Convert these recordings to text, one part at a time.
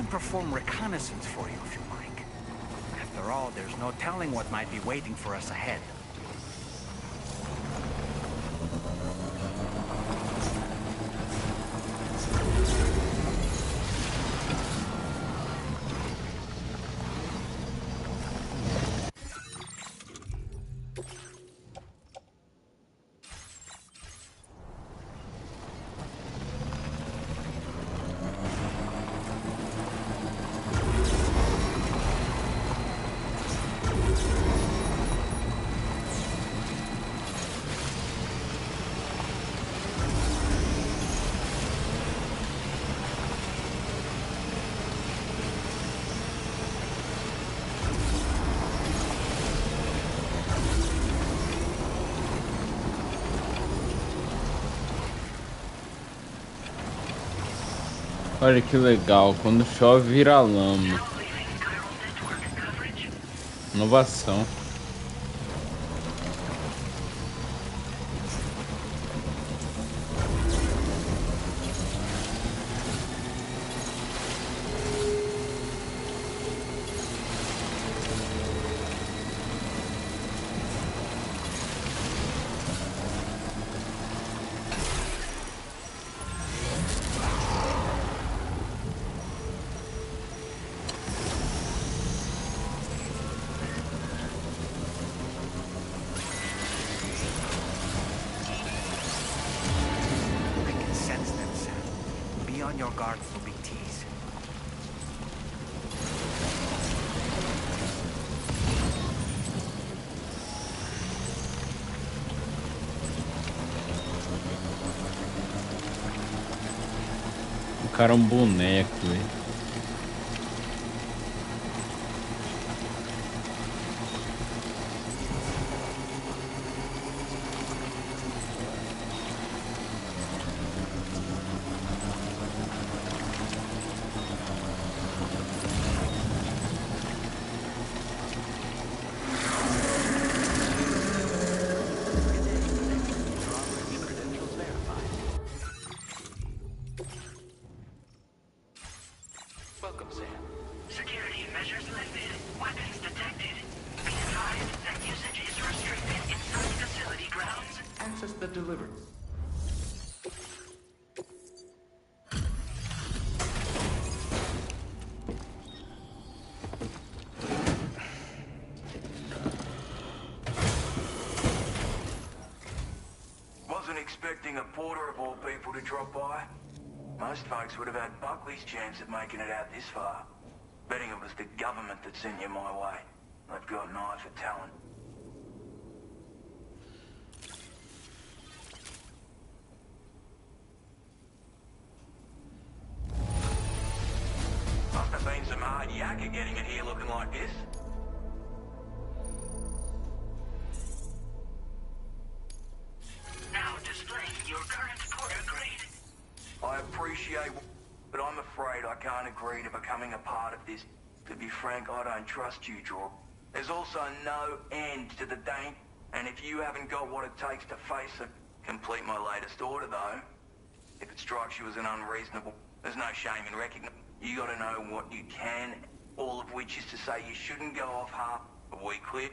can perform reconnaissance for you if you like. After all, there's no telling what might be waiting for us ahead. Olha que legal, quando chove vira lama. Inovação. On your guard for big tease. O cara é um boneco, velho. Welcome, Sam. Security measures lifted. Weapons detected. Be advised that usage is restricted inside facility grounds. Access the delivery. Wasn't expecting a porter of all people to drop by. Most folks would have had Buckley's chance of making it out this far. Betting it was the government that sent you my way. They've got an eye for talent. Must have been some hard yakka getting it here looking like this. Now displaying your current porter grade. I appreciate, but I'm afraid I can't agree to becoming a part of this. To be frank, I don't trust you, Draw. There's also no end to the danger, and if you haven't got what it takes to face it, complete my latest order, though. If it strikes you as an unreasonable, there's no shame in recognizing. You gotta know what you can, all of which is to say you shouldn't go off half. Are we clear?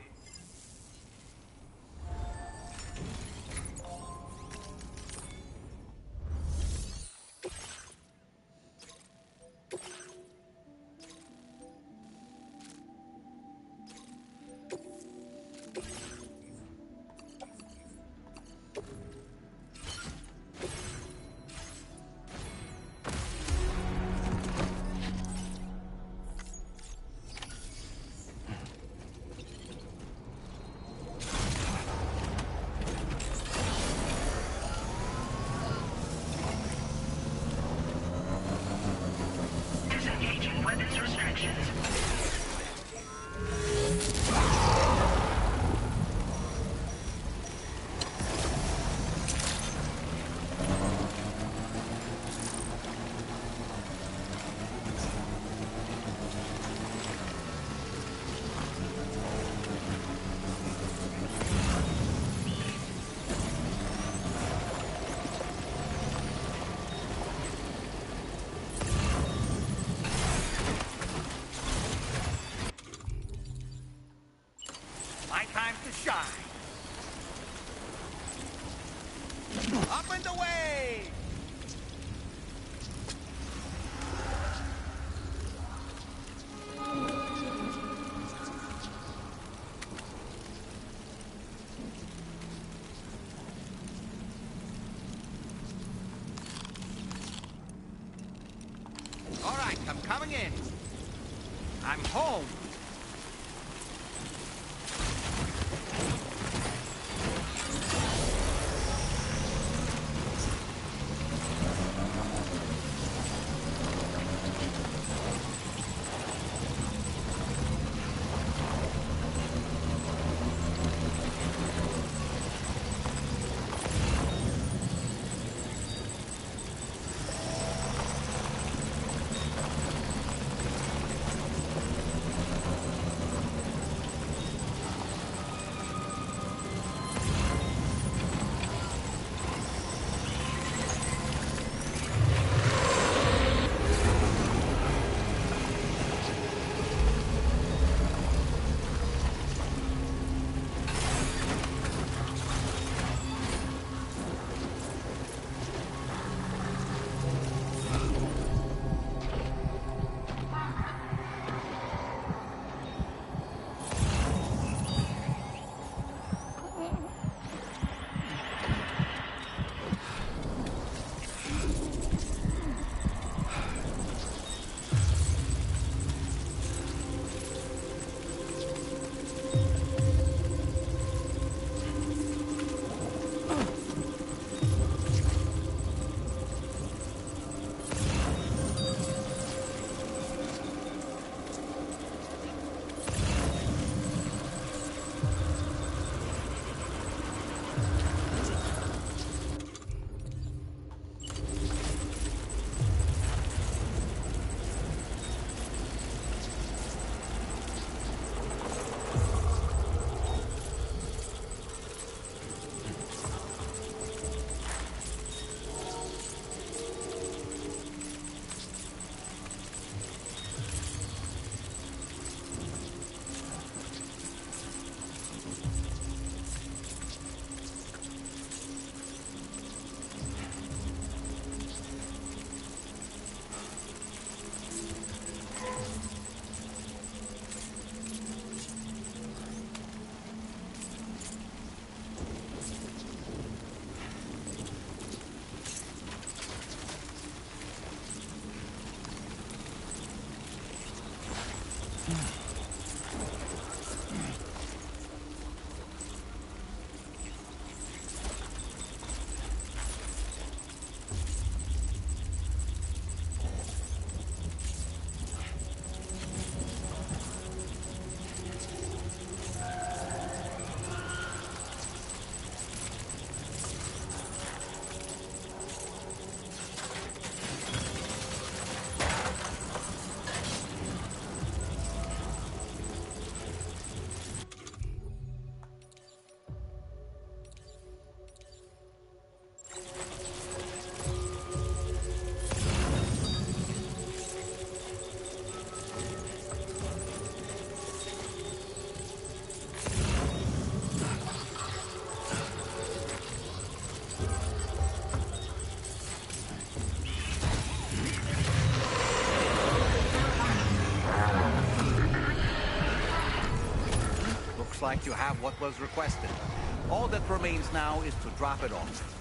shine! Up and away! All right, I'm coming in. I'm home. Looks like you have what was requested. All that remains now is to drop it off.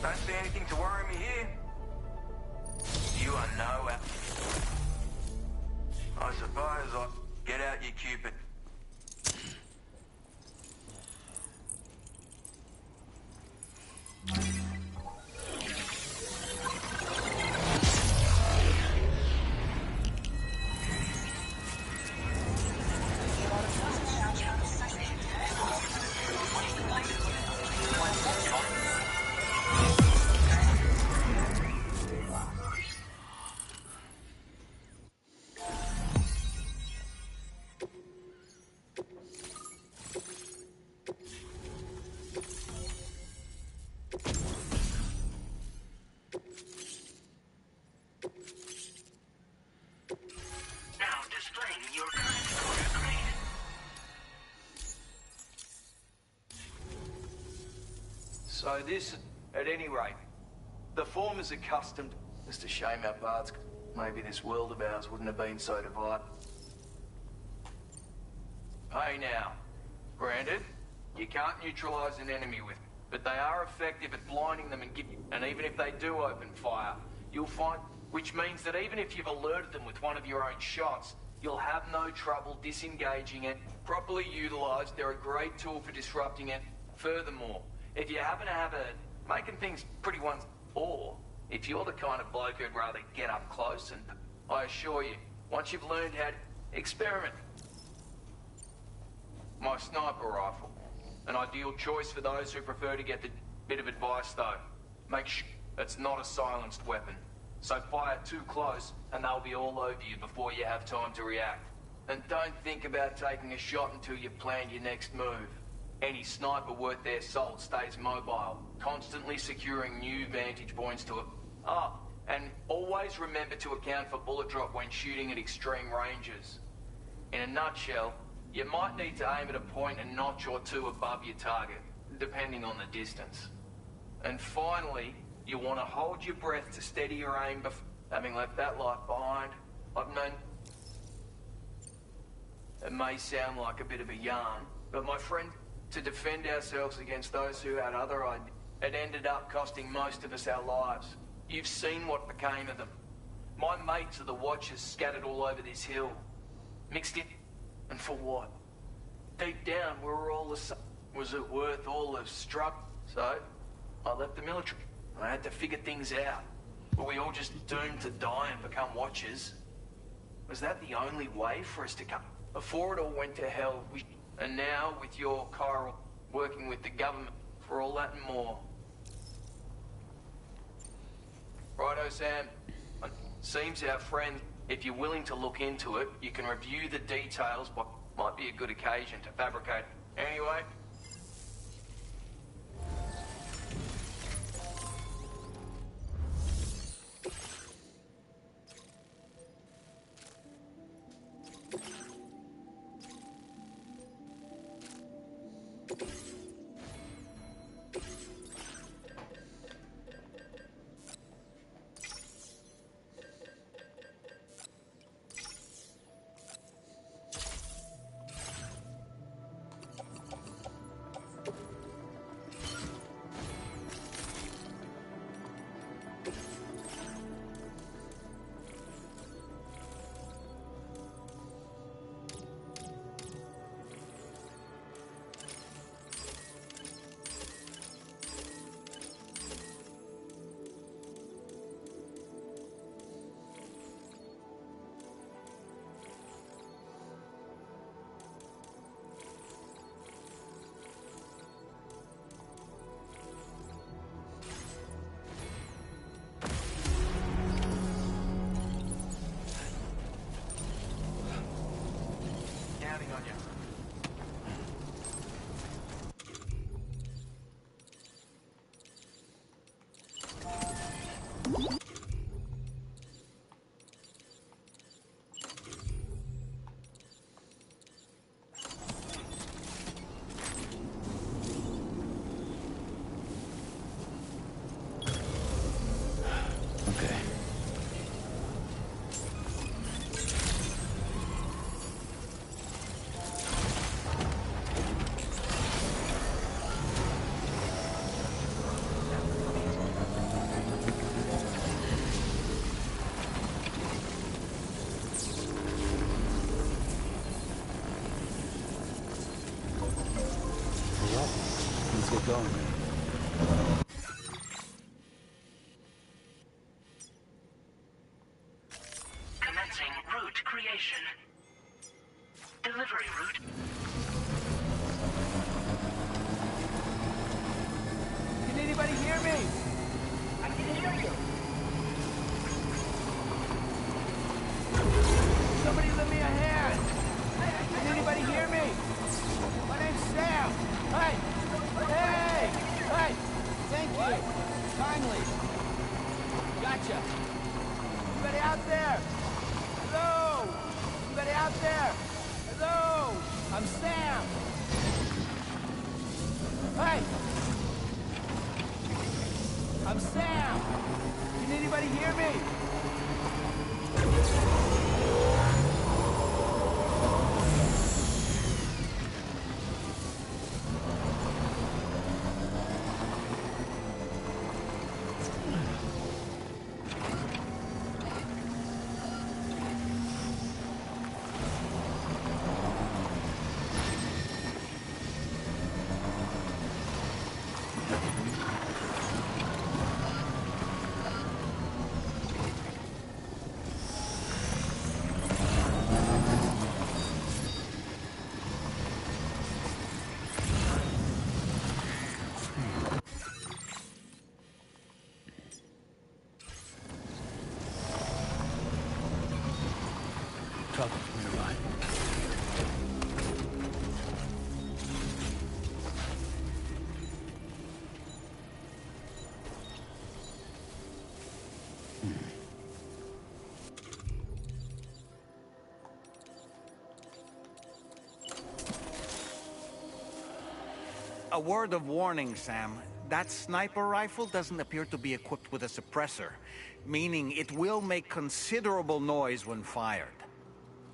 Don't see anything to worry me here. You are no... I suppose I'll get out your Cupid. Now displaying your current score grade. So this, at any rate, the form is accustomed. It's a shame our paths. Maybe this world of ours wouldn't have been so divided. Hey now, granted, you can't neutralise an enemy with, but they are effective at blinding them and even if they do open fire, you'll find, which means that even if you've alerted them with one of your own shots, you'll have no trouble disengaging it. Properly utilised, they're a great tool for disrupting it. Furthermore, if you happen to have making things pretty ones, or if you're the kind of bloke who'd rather get up close, and I assure you, once you've learned how to experiment. My sniper rifle, an ideal choice for those who prefer to get the bit of advice though. Make sure it's not a silenced weapon. So fire too close and they'll be all over you before you have time to react. And don't think about taking a shot until you've planned your next move. Any sniper worth their salt stays mobile, constantly securing new vantage points to it. Ah, and always remember to account for bullet drop when shooting at extreme ranges. In a nutshell, you might need to aim at a point a notch or two above your target, depending on the distance. And finally, you want to hold your breath to steady your aim having left that life behind. I've known... It may sound like a bit of a yarn, but my friend, to defend ourselves against those who had other ideas, it ended up costing most of us our lives. You've seen what became of them. My mates are the Watchers scattered all over this hill. Mixed in, and for what? Deep down, we were all the same. Was it worth all the struggle? So, I left the military. I had to figure things out. Were we all just doomed to die and become Watchers? Was that the only way for us to come? Before it all went to hell, and now with your chiral working with the government for all that and more. Righto, Sam. Seems our friend, if you're willing to look into it, you can review the details, but might be a good occasion to fabricate. Anyway. Commencing route creation. Delivery route. Can anybody hear me? I can hear you. Somebody lend me a hand. Can anybody hear me? My name's Sam. Hey! Hey! Hey! Thank you. Kindly. Gotcha. Anybody out there? Hello? Anybody out there? Hello? I'm Sam. Hey! I'm Sam. Can anybody hear me? Trouble nearby. A word of warning, Sam. That sniper rifle doesn't appear to be equipped with a suppressor, meaning it will make considerable noise when fired.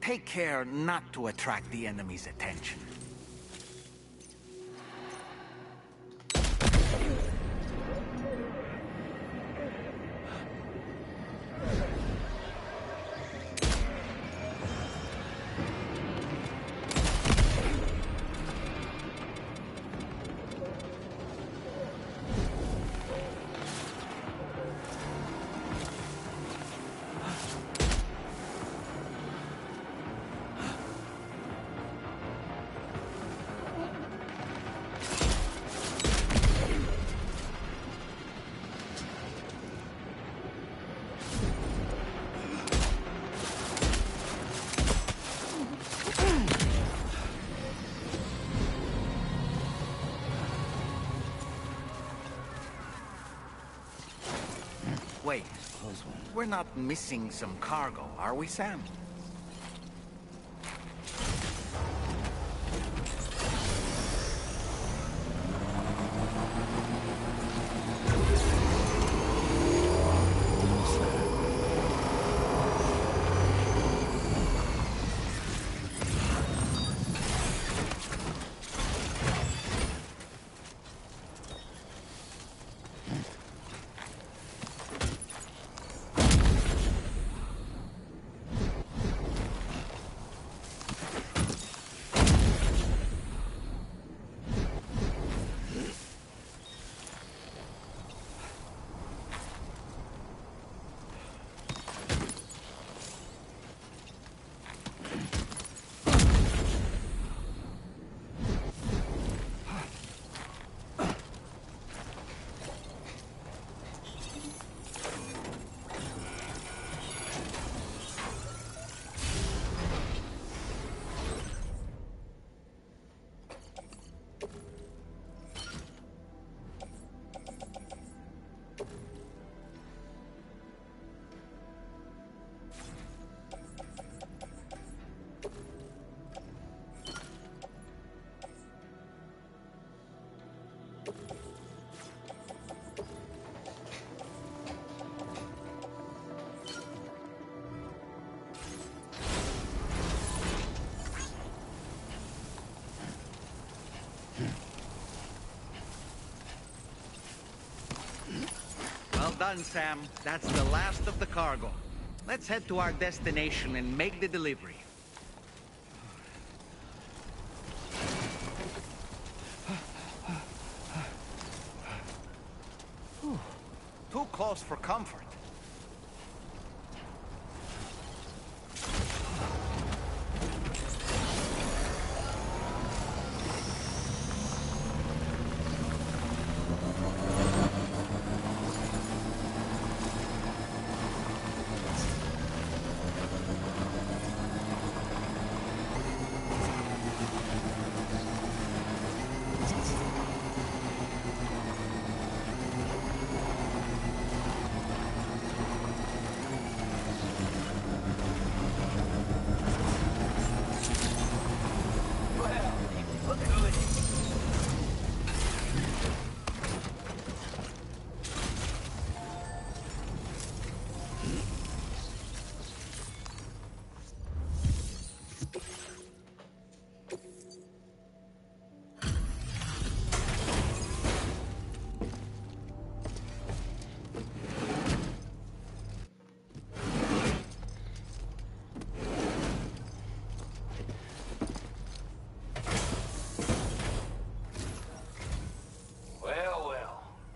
Take care not to attract the enemy's attention. Wait, we're not missing some cargo, are we, Sam? Well done, Sam. That's the last of the cargo. Let's head to our destination and make the delivery. Too close for comfort.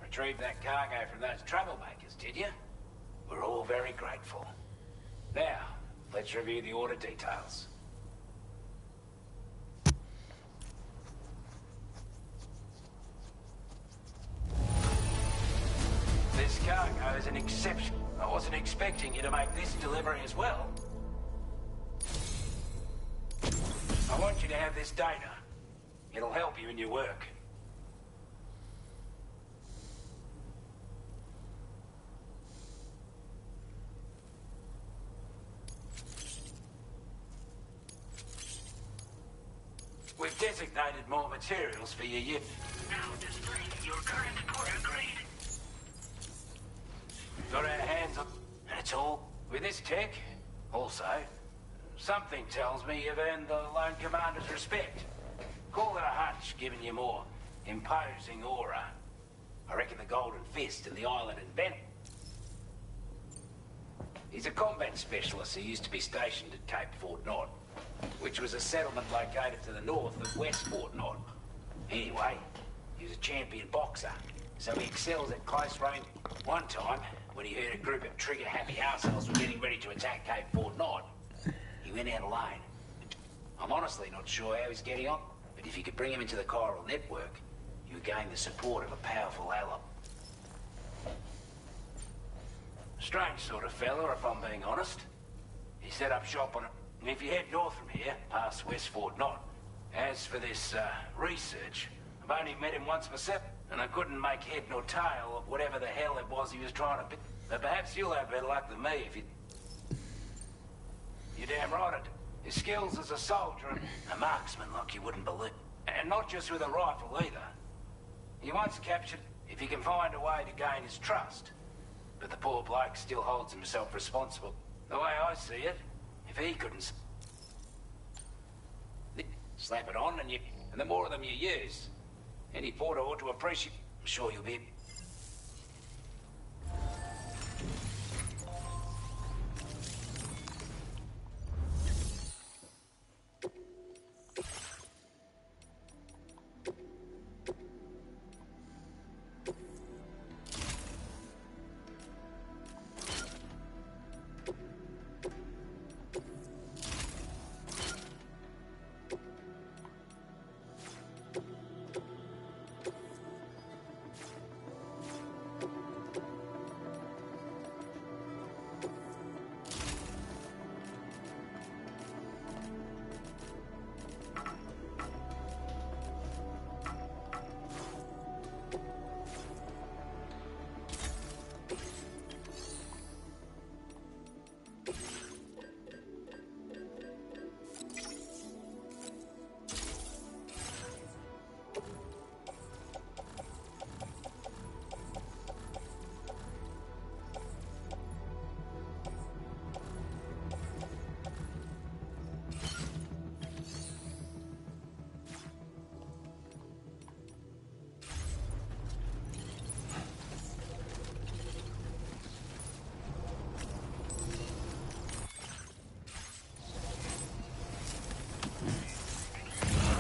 Retrieved that cargo from those troublemakers, did you? We're all very grateful. Now, let's review the order details. This cargo is an exception. I wasn't expecting you to make this delivery as well. I want you to have this data. It'll help you in your work. We've designated more materials for your unit. Now displaying your current order grade. Got our hands on... And it's all with this tech. Also, something tells me you've earned the Lone Commander's respect. Call it a hunch, giving you more imposing aura. I reckon the Golden Fist and the Island and Venom. He's a combat specialist who used to be stationed at Cape Fort Knot, which was a settlement located to the north of West Fort Knot. Anyway, he was a champion boxer, so he excels at close range. One time, when he heard a group of trigger-happy arseholes were getting ready to attack Cape Fort Knot, he went out alone. I'm honestly not sure how he's getting on, but if you could bring him into the chiral network, you would gain the support of a powerful ally. Strange sort of fella, if I'm being honest. He set up shop on it. And if you head north from here, past West Fort Knot, as for this, research, I've only met him once myself, and I couldn't make head nor tail of whatever the hell it was he was trying to pick. But perhaps you'll have better luck than me if you... You're damn right I do. His skills as a soldier and a marksman like you wouldn't believe. And not just with a rifle either. He once captured if he can find a way to gain his trust. But the poor bloke still holds himself responsible. The way I see it, if he couldn't slap it on, and the more of them you use, any porter ought to appreciate. I'm sure you'll be.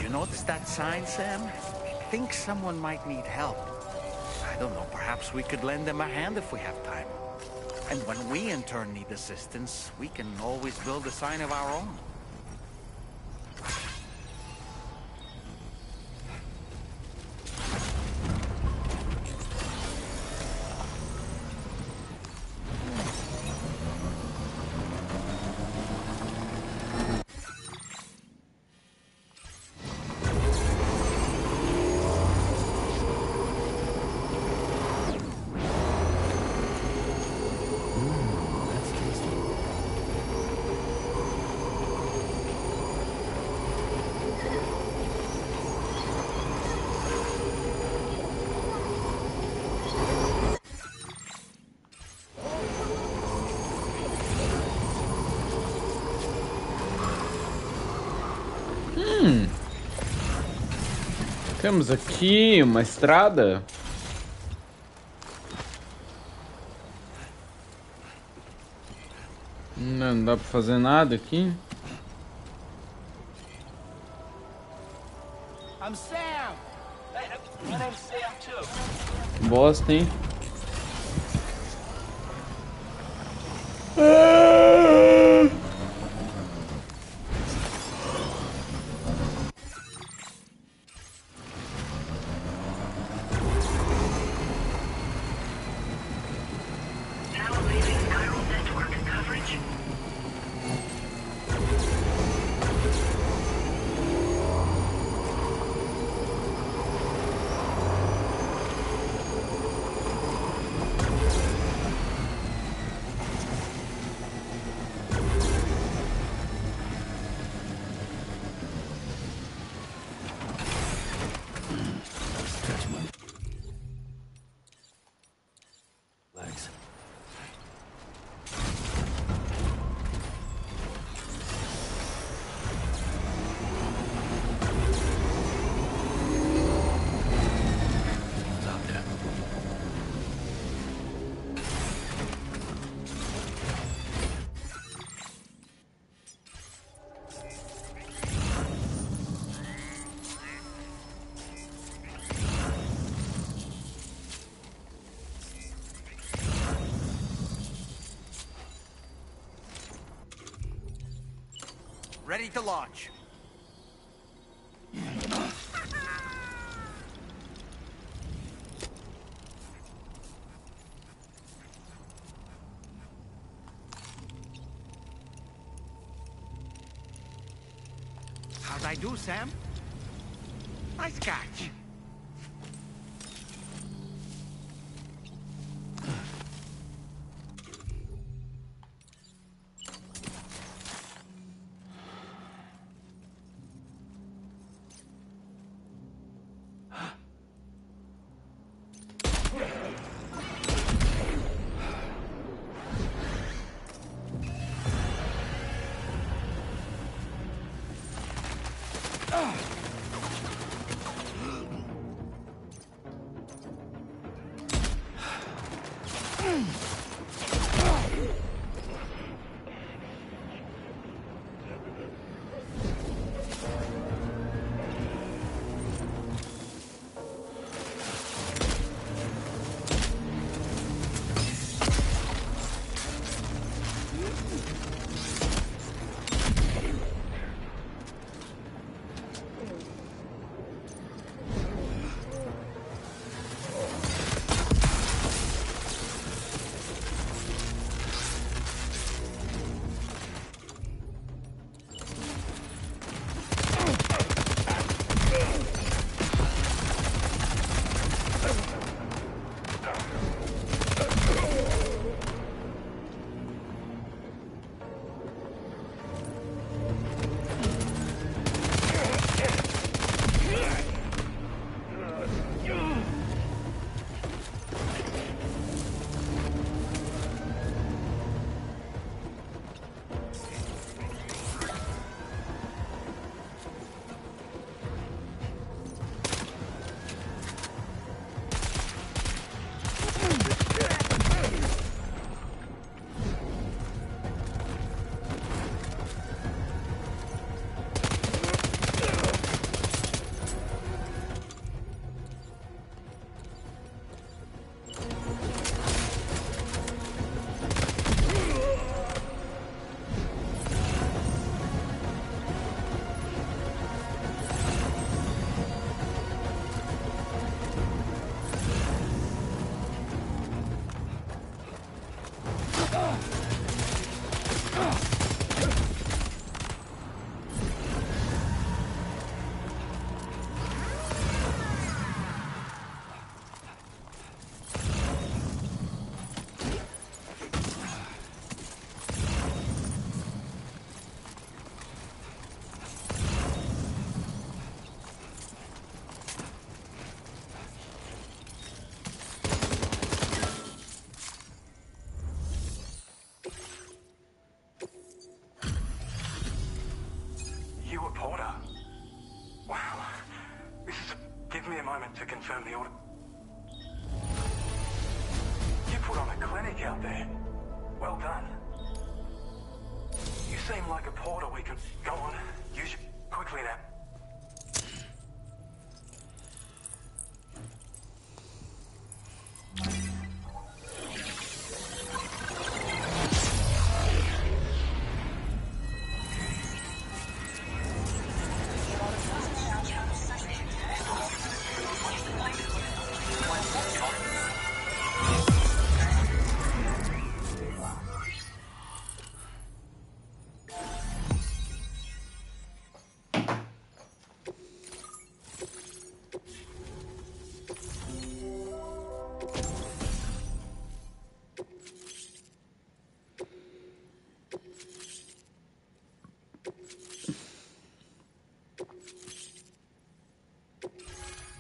You notice that sign, Sam? I think someone might need help. I don't know, perhaps we could lend them a hand if we have time. And when we in turn need assistance, we can always build a sign of our own. Temos aqui uma estrada. Não dá pra fazer nada aqui. I'm Sam. Hey, my name's Sam too. Bosta, hein? Now leaving neural network coverage. Legs. Stop there. Ready to launch. How'd I do, Sam? Nice catch. confirm the order. You put on a clinic out there. Well done. You seem like a porter we can... Go on, use your... Quickly now.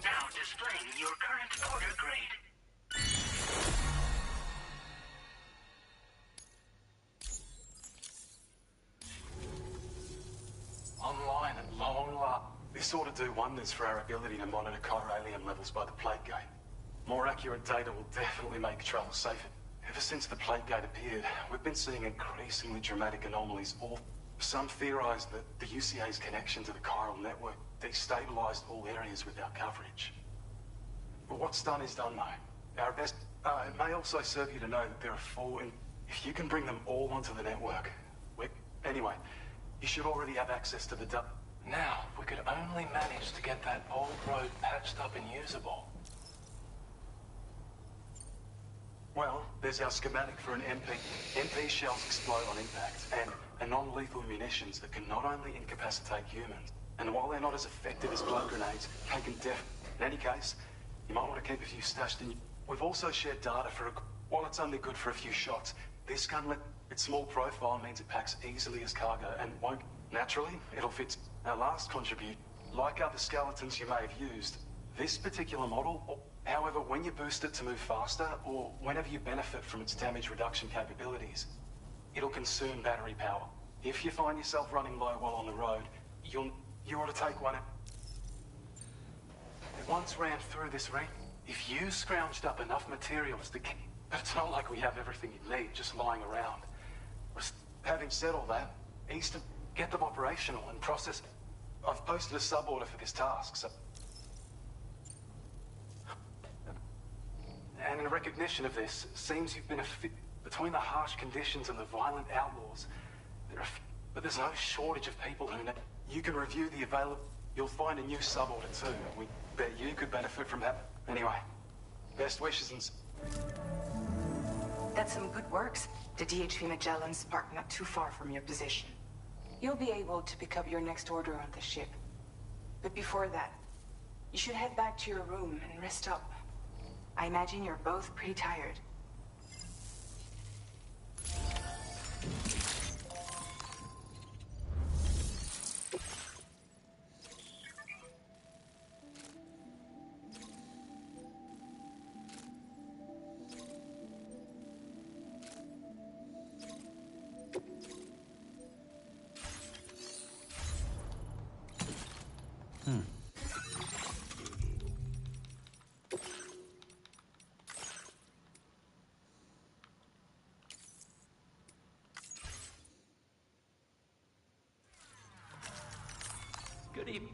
Now displaying your current order grade. Online at long last. This ought to do wonders for our ability to monitor chiralium levels by the plague gate. More accurate data will definitely make travel safer. Ever since the plague gate appeared, we've been seeing increasingly dramatic anomalies. Some theorize that the UCA's connection to the chiral network destabilized all areas with our coverage. But what's done is done, though. Our best... it may also serve you to know that there are 4, and if you can bring them all onto the network... Anyway, you should already have access to the Now, we could only manage to get that old road patched up and usable. Well, there's our schematic for an MP. MP shells explode on impact, and non-lethal munitions that can not only incapacitate humans, and while they're not as effective as blood grenades, they can In any case, you might want to keep a few stashed in. We've also shared data for while it's only good for a few shots, this gunlet, its small profile means it packs easily as cargo and won't... Naturally, it'll fit. Our last contribute, like other skeletons you may have used, this particular model, however, when you boost it to move faster, or whenever you benefit from its damage reduction capabilities, it'll consume battery power. If you find yourself running low while on the road, you ought to take one. It once ran through this ring. If you scrounged up enough materials to keep... But it's not like we have everything you need just lying around. Having said all that, Easton, get them operational and process. I've posted a sub-order for this task, so... And in recognition of this, it seems you've been between the harsh conditions and the violent outlaws, but there's no shortage of people who know. You can review the available... You'll find a new sub-order too. We bet you could benefit from that. Anyway, best wishes and... That's some good works. The DHP Magellan's parked not too far from your position. You'll be able to pick up your next order on the ship. But before that, you should head back to your room and rest up. I imagine you're both pretty tired. Good evening.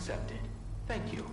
accepted. Thank you.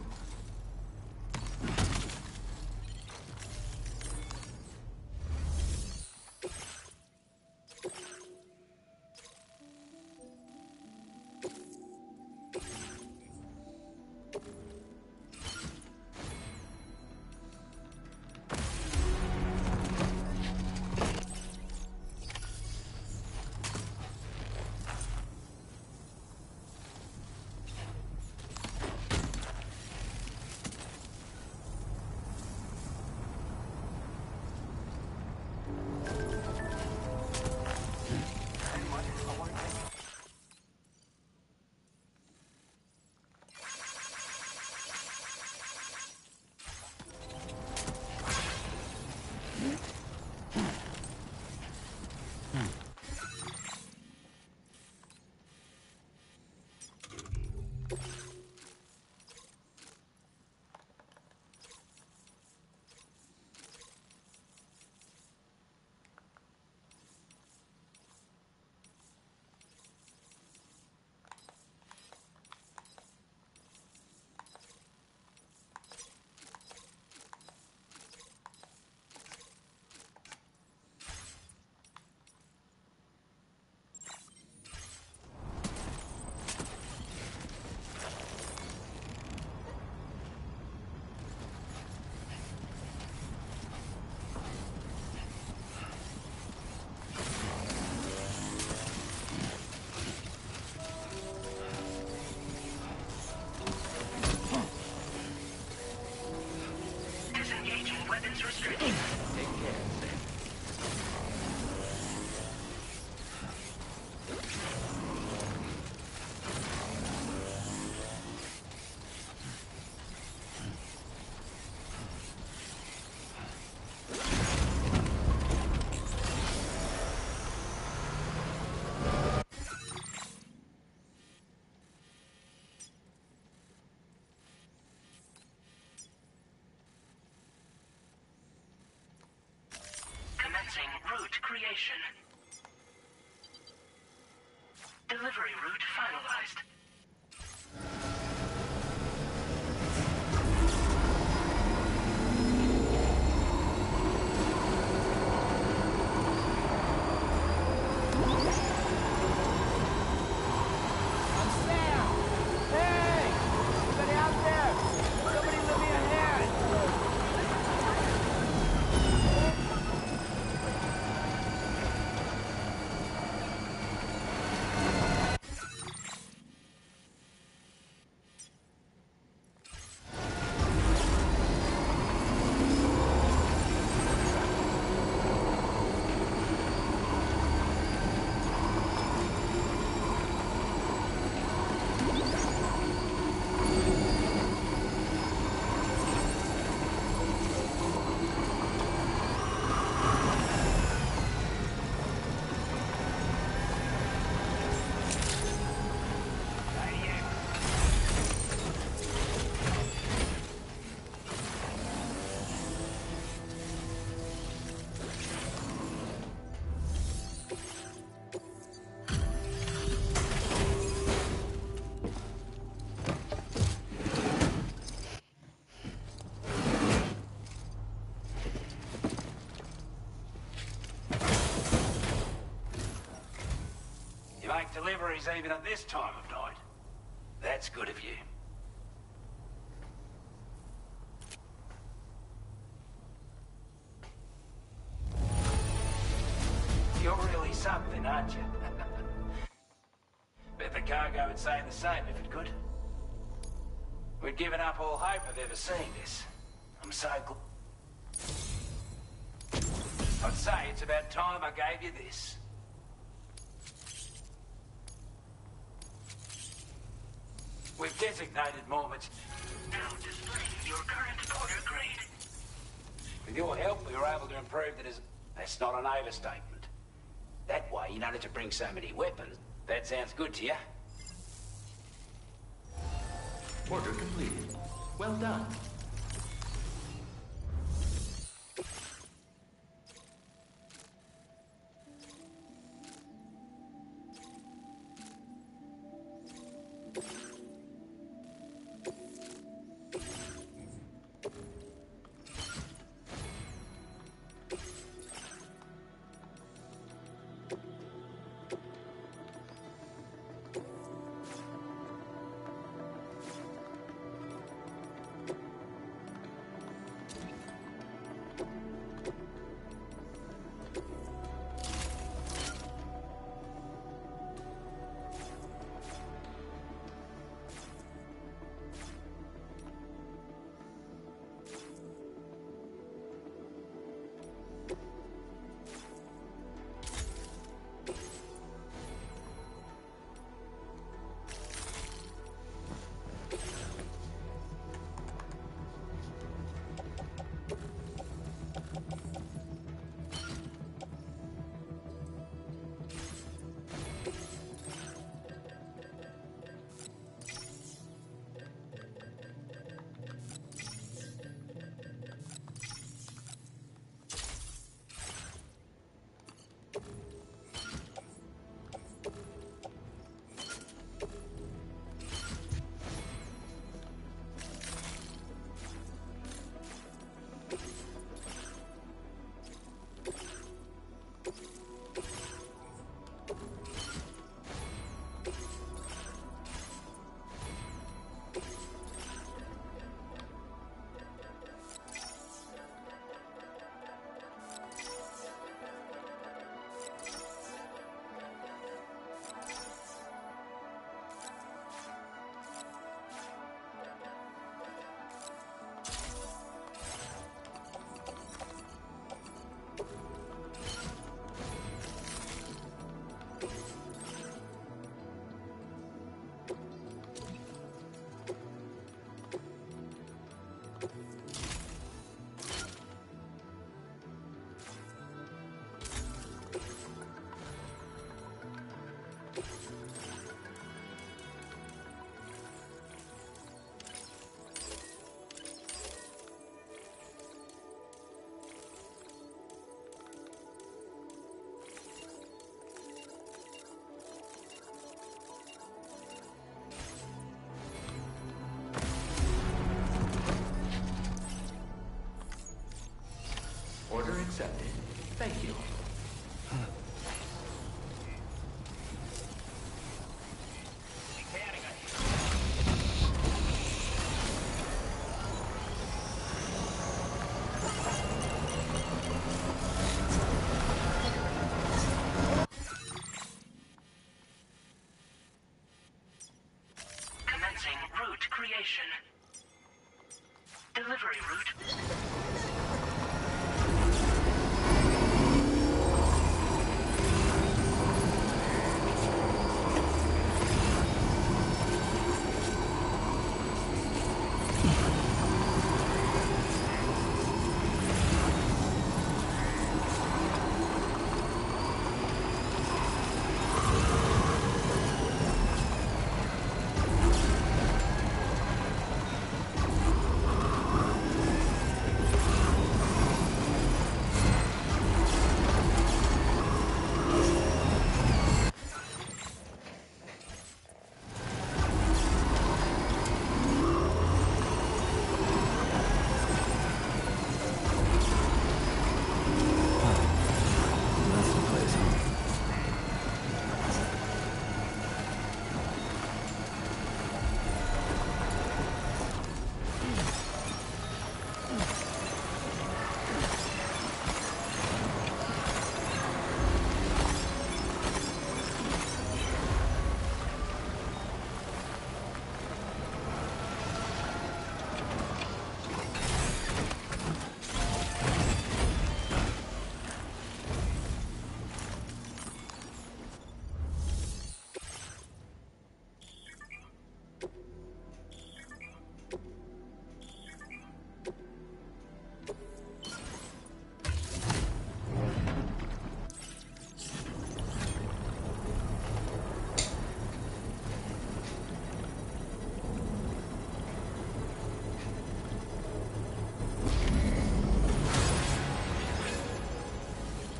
Disengaging weapons restricted. Take care, Sam. Commencing route creation. Delivery route finalized. I'm Sam! Hey! Anybody out there? Somebody lend me a hand! You make deliveries even at this time of night. That's good of you. You're really something, aren't you? Bet the cargo would say the same if it could. We'd given up all hope of ever seeing this. I'm so glad. I'd say it's about time I gave you this. We've designated moments. Now displaying your current order grade. With your help, we were able to improve the design. That's not an overstatement. That way, you don't have to bring so many weapons. That sounds good to you? Order completed. Well done. Thank you. Commencing route creation. Delivery route.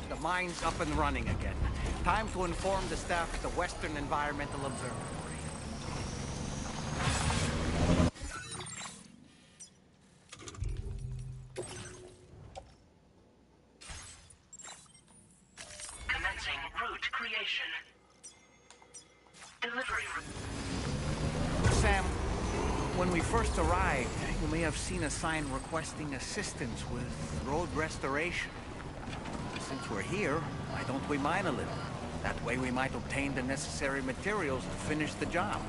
The mine's up and running again. Time to inform the staff at the Western Environmental Observatory. Commencing route creation. Delivery route. Sam, when we first arrived, you may have seen a sign requesting assistance with road restoration. Since we're here, why don't we mine a little? That way we might obtain the necessary materials to finish the job.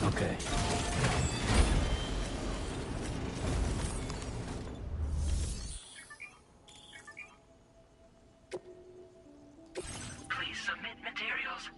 Okay. Please submit materials.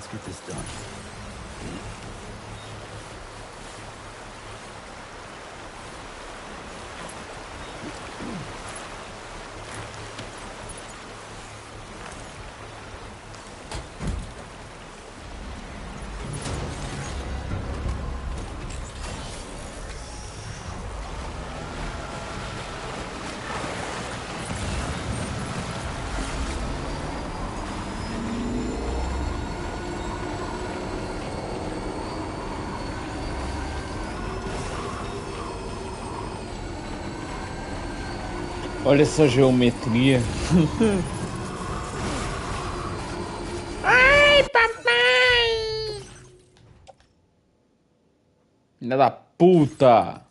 Let's get this done. Olha essa geometria. Ai, papai! Filha da puta!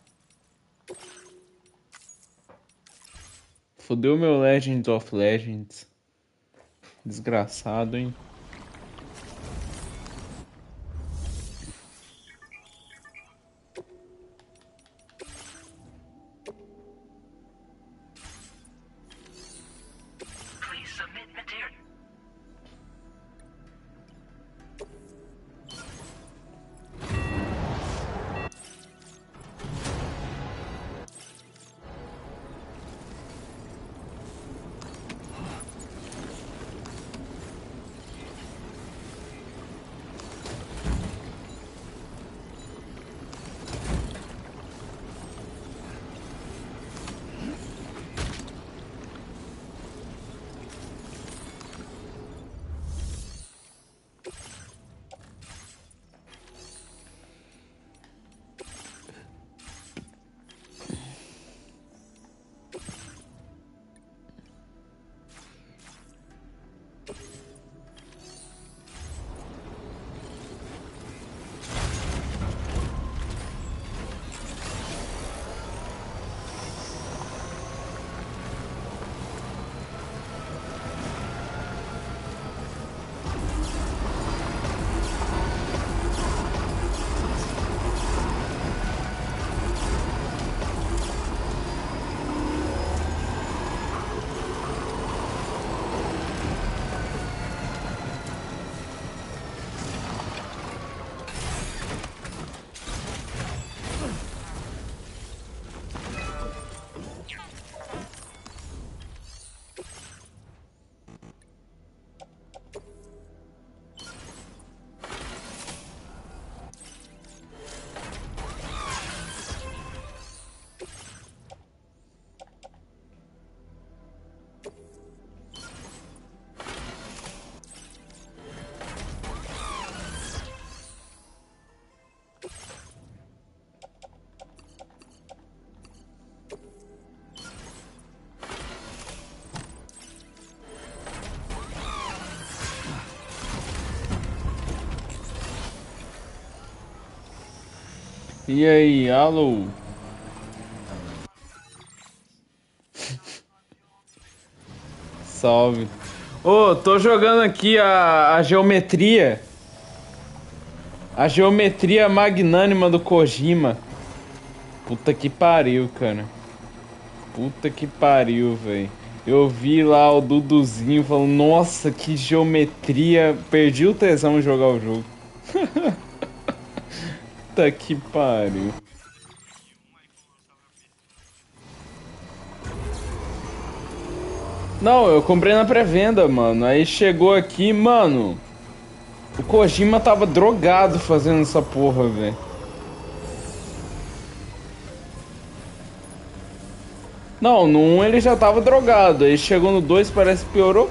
Fodeu meu Legends of Legends. Desgraçado, hein? Please submit material. E aí, alô? Salve. Ô, tô jogando aqui a geometria. A geometria magnânima do Kojima. Puta que pariu, cara. Puta que pariu, velho. Eu vi lá o Duduzinho falando, nossa, que geometria. Perdi o tesão de jogar o jogo. Puta que pariu. Não, eu comprei na pré-venda, mano. Aí chegou aqui, mano. O Kojima tava drogado fazendo essa porra, velho. Não, no 1 ele já tava drogado. Aí chegou no 2, parece que piorou.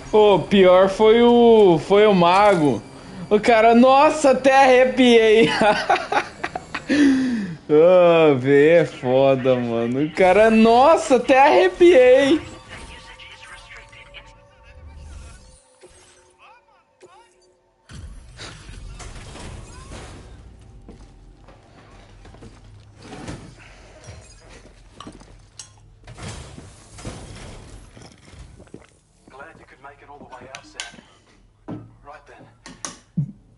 Pô, pior foi o mago. O cara, nossa, até arrepiei. Ah, véi, é foda, mano. O cara, nossa, até arrepiei. Glad you could make it all the way out, Sam. Right then,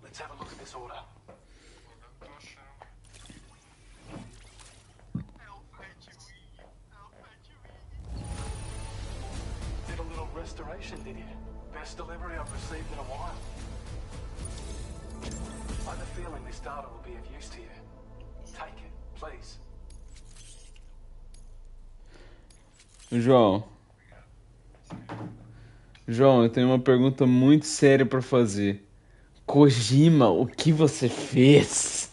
let's have a look at this order. Did a little restoration, did you? Best delivery I've received in a while. I have a feeling this data will be of use to you. Take it, please. João, eu tenho uma pergunta muito séria pra fazer. Kojima, o que você fez?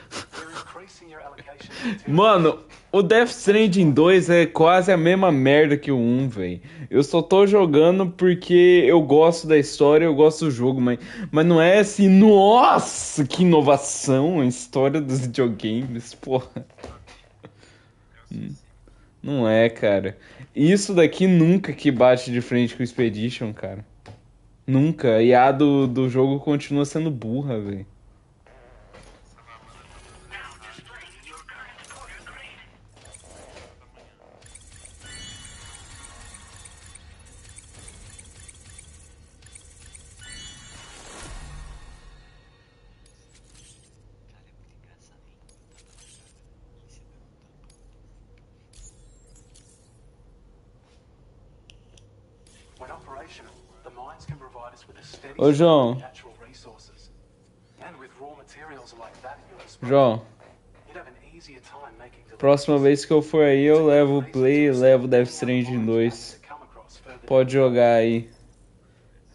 We're increasing your allocation of materials. Mano, o Death Stranding 2 é quase a mesma merda que o 1, velho. Eu só tô jogando porque eu gosto da história, eu gosto do jogo, mas não é assim, nossa, que inovação a história dos videogames, porra. Não é, cara. Isso daqui nunca que bate de frente com o Expedition, cara. Nunca. A IA do jogo continua sendo burra, velho. When operational, the mines can provide us with a steady Ô, supply João. of natural resources. And with raw materials like that at your disposal, João, you'd have an easier time making próxima vez que eu for aí, eu levo o Play e levo o Death Stranding 2. Pode jogar aí.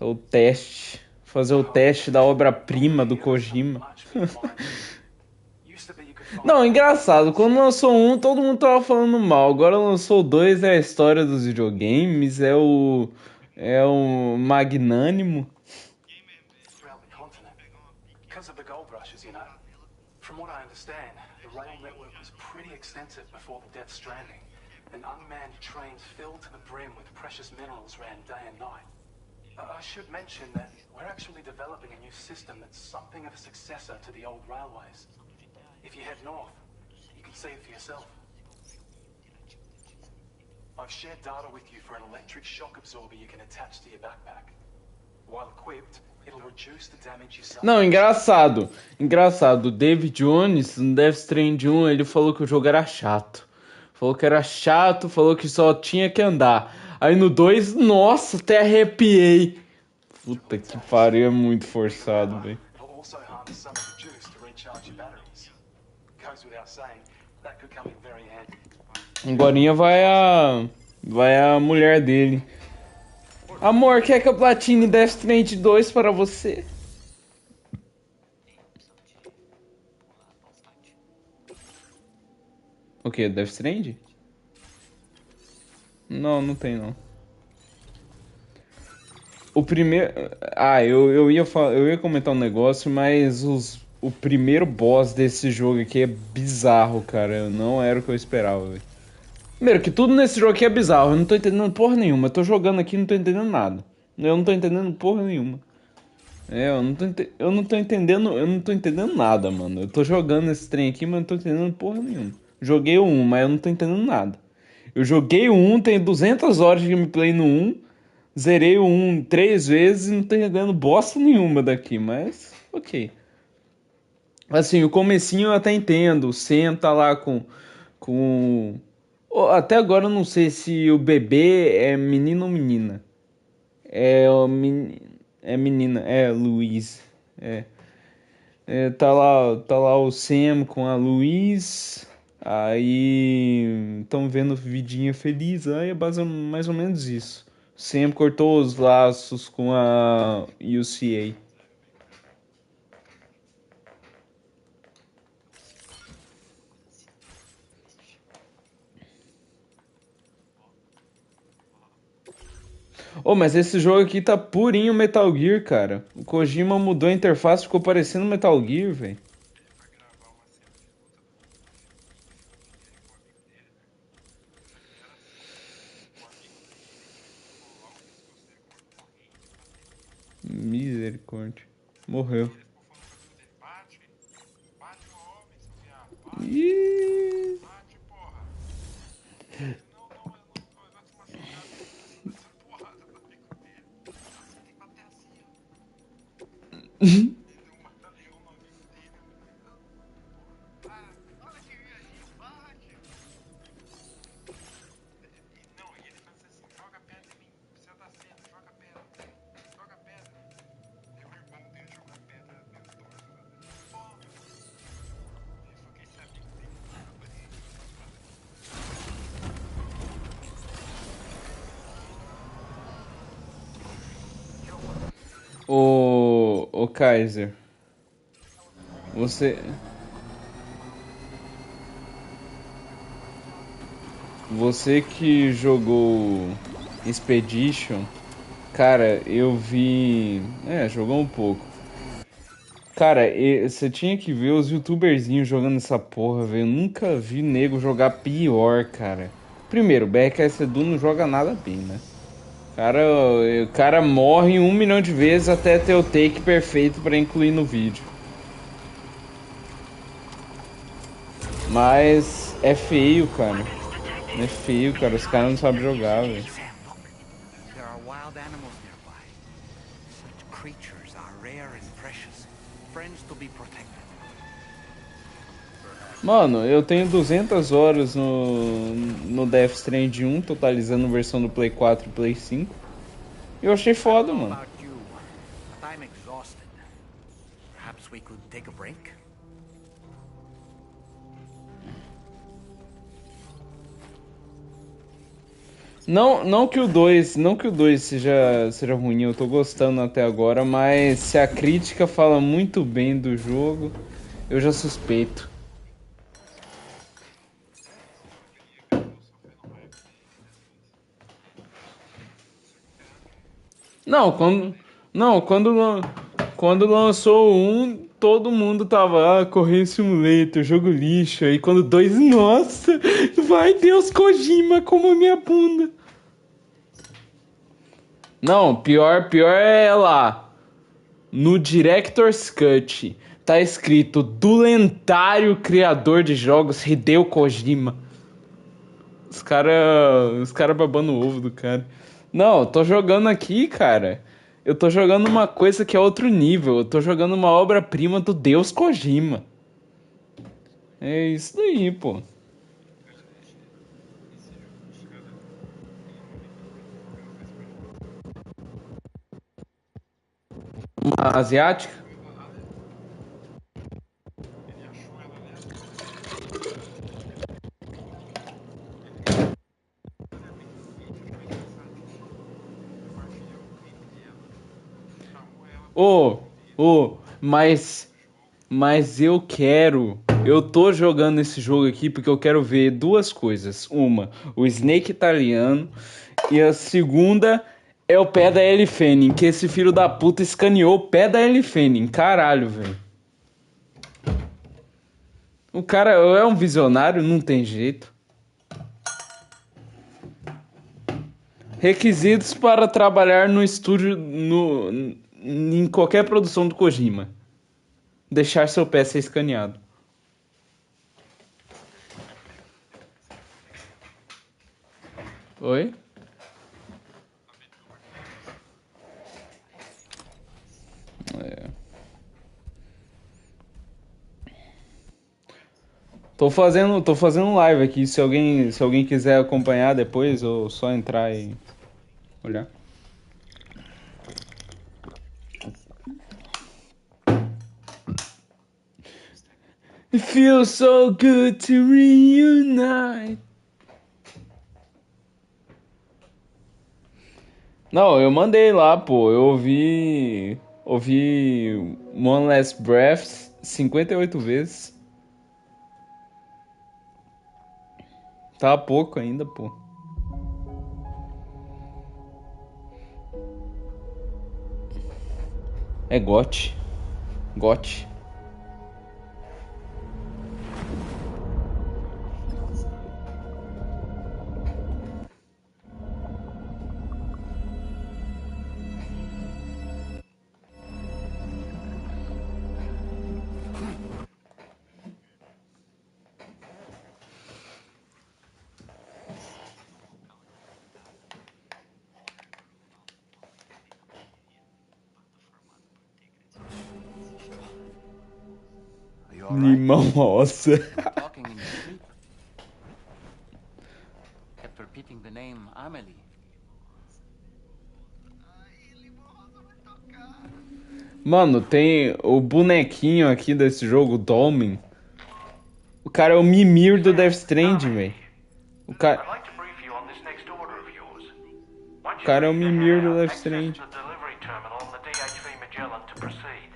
É o teste. Fazer o teste da obra-prima do Kojima. Não, engraçado, quando lançou um, todo mundo tava falando mal. Agora lançou o 2, é a história dos videogames, é o magnânimo. throughout the continent. Because of the gold rushes, you know. From what I understand, the rail network was pretty extensive before the Death Stranding, and unmanned trains filled to the brim with precious minerals ran day and night. I should mention that we're actually developing a new system that's something of a successor to the old railways. If you head north, you can see it for yourself. I've shared data with you for an electric shock absorber you can attach to your backpack. While equipped, it'll reduce the damage you suffer. Não, engraçado. Engraçado. O David Jones, no Death Stranding 1, ele falou que o jogo era chato. Falou que era chato, falou que só tinha que andar. Aí no 2, nossa, até arrepiei. Puta que pariu, é muito forçado, velho. It'll also harness some of the juice to recharge your batteries. Goes without saying, that could come in very handy. Agorinha vai a mulher dele. Amor, quer que eu platine Death Stranding 2 para você? O que? Death Stranding? Não tem não. O primeiro... Ah, eu ia comentar um negócio, mas o primeiro boss desse jogo aqui é bizarro, cara. Não era o que eu esperava, velho. Primeiro, que tudo nesse jogo aqui é bizarro. Eu não tô entendendo porra nenhuma. Eu tô jogando aqui e não tô entendendo nada. Eu não tô entendendo porra nenhuma. Eu não tô entendendo nada, mano. Eu tô jogando esse trem aqui, mas não tô entendendo porra nenhuma. Joguei o 1, mas eu não tô entendendo nada. Eu joguei o 1, tenho 200 horas de gameplay no 1. Zerei o 1 3 vezes e não tô entendendo bosta nenhuma daqui, mas ok. Assim, o comecinho eu até entendo. O Sam tá lá com... Até agora eu não sei se o bebê é menino ou menina. É menina, é Luiz. Tá lá o Sam com a Luiz. Aí estão vendo vidinha feliz. Aí é mais ou menos isso. O Sam cortou os laços com a UCA. Mas esse jogo aqui tá purinho Metal Gear, cara. O Kojima mudou a interface, ficou parecendo Metal Gear, velho. Misericórdia. Morreu. Ih. Ô Kaiser, você que jogou Expedition, cara, eu vi, jogou um pouco. Cara, você tinha que ver os youtuberzinhos jogando essa porra, velho. Eu nunca vi nego jogar pior, cara. Primeiro, o BRKS Edu não joga nada bem, né? O cara morre 1 milhão de vezes até ter o take perfeito pra incluir no vídeo. Mas é feio, cara. É feio, cara. Os caras não sabem jogar, velho. Sam, look. There are wild animals nearby. Such creatures are rare and precious. Friends to be protected. Mano, eu tenho 200 horas no Death Stranding 1, totalizando versão do Play 4 e Play 5. Eu achei foda, mano. About you, but I'm exhausted. Perhaps we could take a break? Não que o 2 seja ruim, eu tô gostando até agora, mas se a crítica fala muito bem do jogo, eu já suspeito. Não, quando lançou um, todo mundo tava, Correio Simulator, jogo lixo. Aí quando dois, nossa, vai Deus Kojima, como a minha bunda. Não, pior é lá. No Director's Cut, tá escrito do lendário criador de jogos, Hideo Kojima. Os cara babando o ovo do cara. Não, eu tô jogando aqui, cara. Eu tô jogando uma coisa que é outro nível. Eu tô jogando uma obra-prima do Deus Kojima. É isso daí, pô. Uma asiática? Mas eu quero. Eu tô jogando esse jogo aqui porque eu quero ver duas coisas. Uma, o Snake italiano. E a segunda é o pé da Ellie Fanning. Que esse filho da puta escaneou o pé da Ellie Fanning. Caralho, velho. O cara é um visionário, não tem jeito. Requisitos para trabalhar no estúdio. Em qualquer produção do Kojima. Deixar seu pé ser escaneado. Oi? Tô fazendo live aqui. Se alguém quiser acompanhar depois, ou só entrar e olhar. It feels so good to reunite. Não, eu mandei lá, pô. Eu ouvi One Last Breath 58 vezes. Tá pouco ainda, pô. É GOT. GOT. Limão rosa. Talking in your sleep. Kept repeating the name Amelie. Mano, tem o bonequinho aqui desse jogo, Domin. O cara é o Mimir do Death Stranding, velho. O I'd cara... like to brief you on this next order of yours. Once O you're cara é o ready to Mimir head do out, Death access Stranding. the delivery terminal on the DHV Magellan to proceed.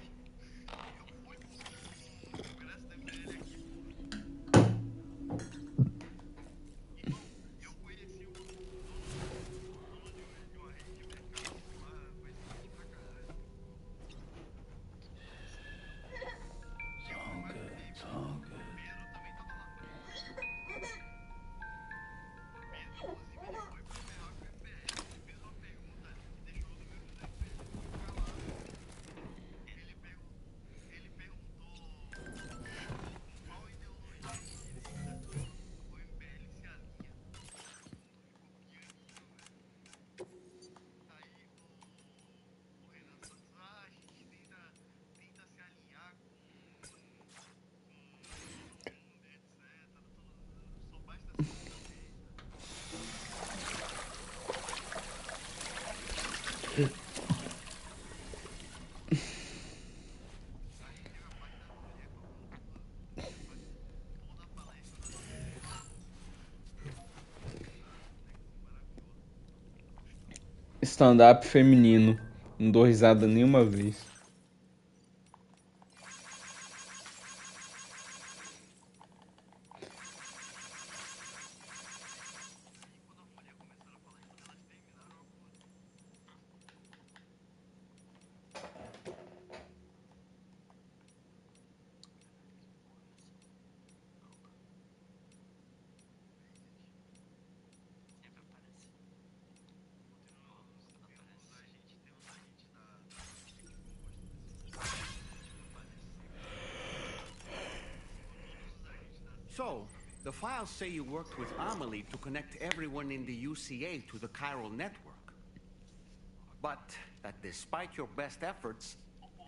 Stand-up feminino. Não dou risada nenhuma vez. So, the files say you worked with Amelie to connect everyone in the UCA to the chiral network. But that despite your best efforts,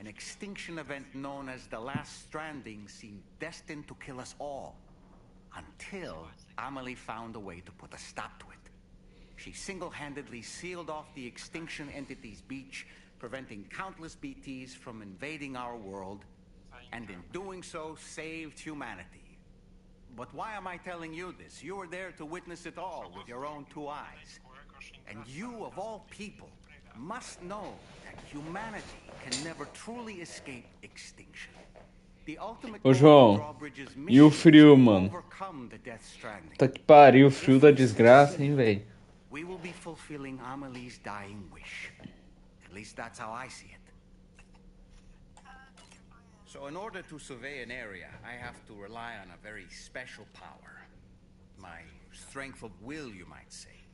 an extinction event known as the Last Stranding seemed destined to kill us all. Until Amelie found a way to put a stop to it. She single-handedly sealed off the extinction entity's beach, preventing countless BTs from invading our world, and in doing so, saved humanity. But why am I telling you this? You were there to witness it all with your own two eyes. And you, of all people, must know that humanity can never truly escape extinction. The ultimate Ô goal of João, Drawbridge's e o mission frio, is to mano? overcome the Death Stranding. Tá que pariu, o frio da desgraça, hein, velho? We will be fulfilling Amelie's dying wish. At least that's how I see it. So in order to survey an area, I have to rely on a very special power. My strength of will, you might say.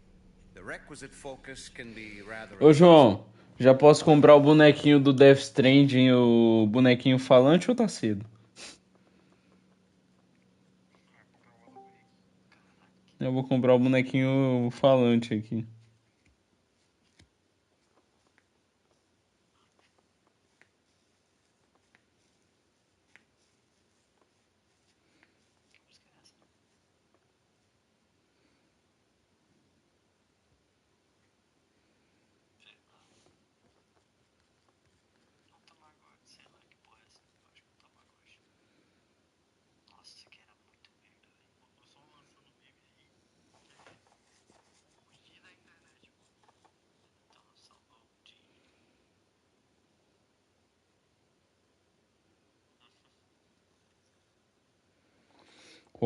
The requisite focus can be rather... Ô João, já posso comprar o bonequinho do Death Stranding, o bonequinho falante, ou tá cedo? Eu vou comprar o bonequinho falante aqui.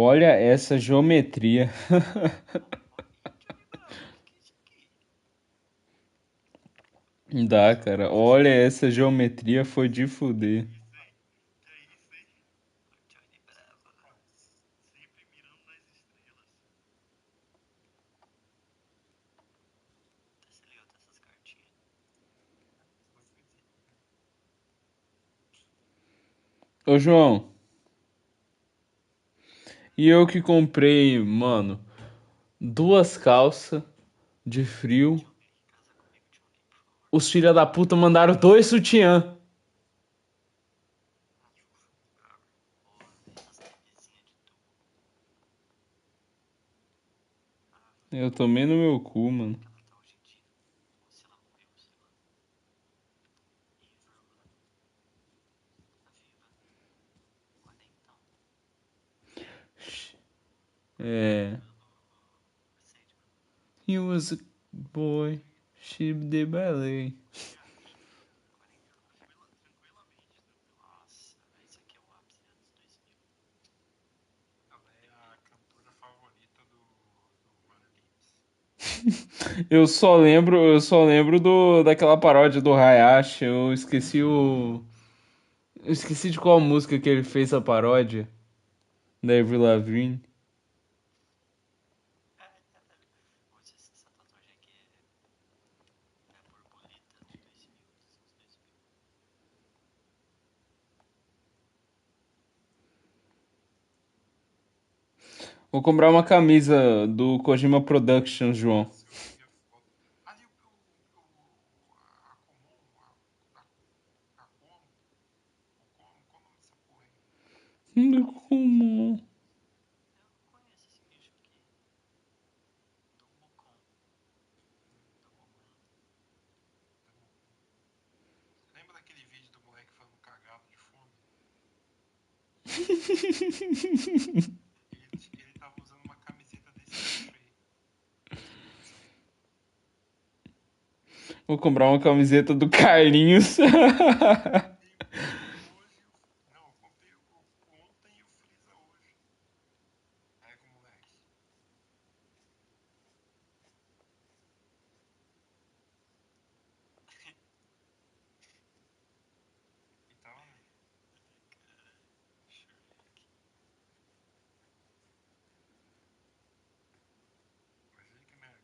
Olha essa geometria. Dá, cara. Olha essa geometria, foi de fuder. Ô, João. E eu que comprei, mano, 2 calças de frio. Os filha da puta mandaram 2 sutiã. Eu tomei no meu cu, mano. É. He was a boy, she did ballet. Eu só lembro daquela paródia do Hayashi. Eu esqueci de qual música que ele fez a paródia da Avril Lavigne. Vou comprar uma camisa do Kojima Productions, João. Como? Lembra daquele vídeo do moleque falando cagado de fome? Ele tava usando uma camiseta desse bicho aí. Vou comprar uma camiseta do Carlinhos. Hoje, não, eu comprei ontem e o Freeza hoje. Pega o moleque. Então, mas aí que merda.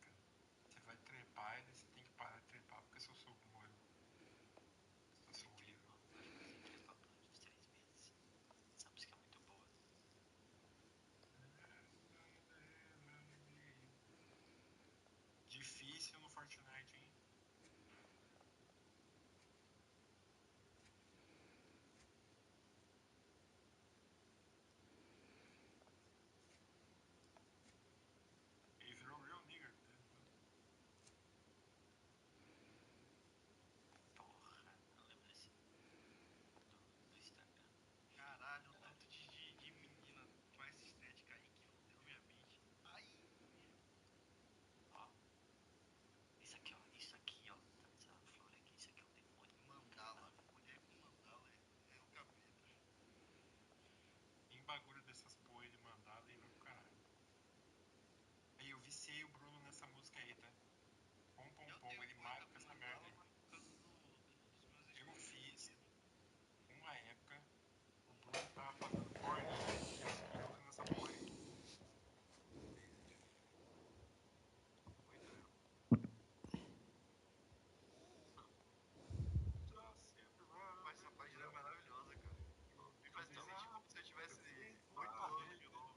Você vai trepar e daí você tem que parar de trepar porque seu sogro morreu. Situação horrível. Difícil no Fortnite, hein? Ele virou real nigger. Caralho, o tanto de menina com essa estética aí que fudeu minha mente. Ai! Mandala. Mulher com mandala é o capeta. Tem bagulho dessas porra de mandala e vai pro caralho. Aí eu viciei o Bruno nessa música aí, tá? Pom pom pom, ele marca essa merda aí. Eu fiz uma época, o Bruno tava fazendo porninho e eu tocando essa porra aí. Mas essa página é maravilhosa, cara. Me faz me sentir como se eu tivesse 8 anos de novo.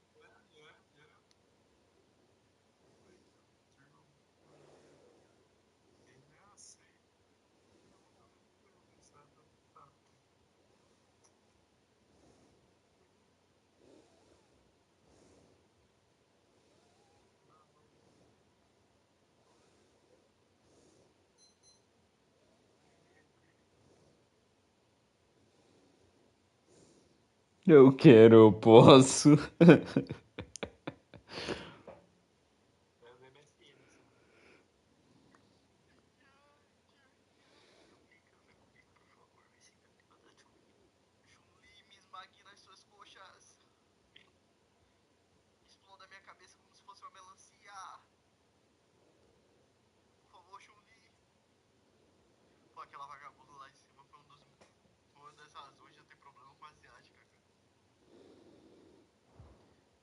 Eu quero, eu posso. Chun-Li, me esmague nas suas coxas. Exploda minha cabeça como se fosse uma melancia. Por favor, Chun-Li. Pô, aquela vagabunda lá em cima foi uma das razões de eu ter problema com a asiática, cara.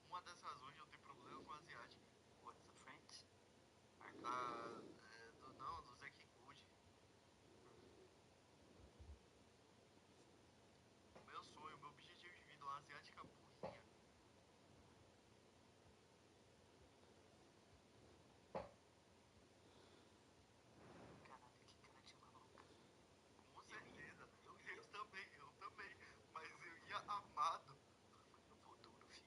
Uma das razões de eu ter problema com a asiática. What's the French? Não, do Zack Good. Meu sonho, meu objetivo de vida, uma asiática burrinha. Com certeza. Eu também. Mas eu ia amado. No futuro, filho.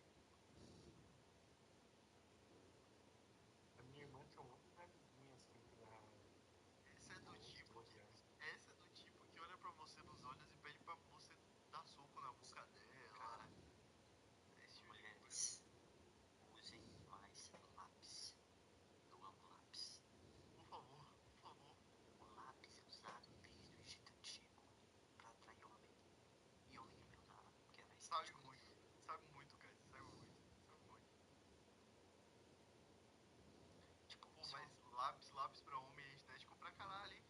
lápis pra homem é estético pra caralho, hein?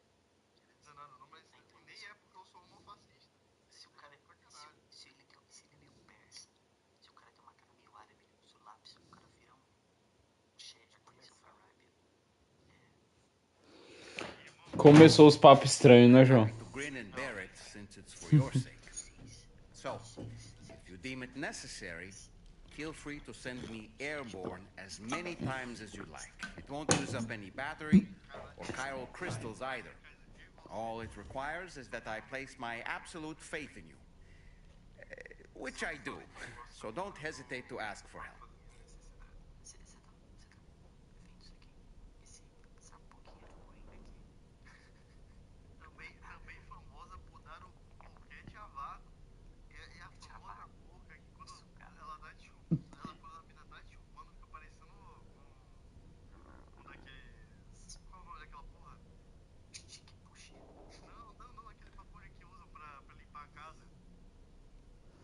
Dizendo, não, mas nem é porque eu sou homofascista. Se o cara se ele é meio persa, se o cara tem uma cara meio árabe, ele usa o lápis, o cara vira um Shed Prince of Arabia. Começou os papos estranhos, né, João? To grin and bear it since it's for your sake. So, if you deem it necessary, feel free to send me airborne as many times as you like. It won't use up any battery or chiral crystals either. All it requires is that I place my absolute faith in you. Which I do, so don't hesitate to ask for help. Você tá vendo isso aqui? Essa boquinha correndo aqui. Também famosa por dar o boquete a vácuo. É a famosa boca que quando ela tá quando a mina tá te chupando, fica parecendo um daqueles. Qual é o nome daquela porra? Chique puxa. Não, aquele bagulho que usam pra limpar a casa.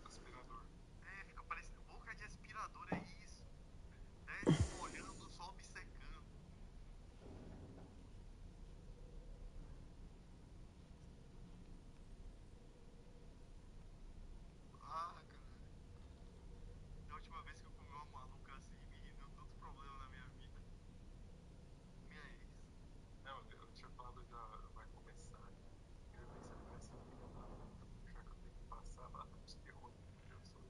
Aspirador. É, fica parecendo boca de aspirador, é isso. Desce molhando, sobe secando. Ah, cara. A última vez que eu comi uma maluca assim, me deu tantos problemas na minha vida. Minha ex. Não, eu tinha falado já vai começar. Eu pensei que essa filha da puta, já que eu tenho que passar lá nos terrores que eu sou.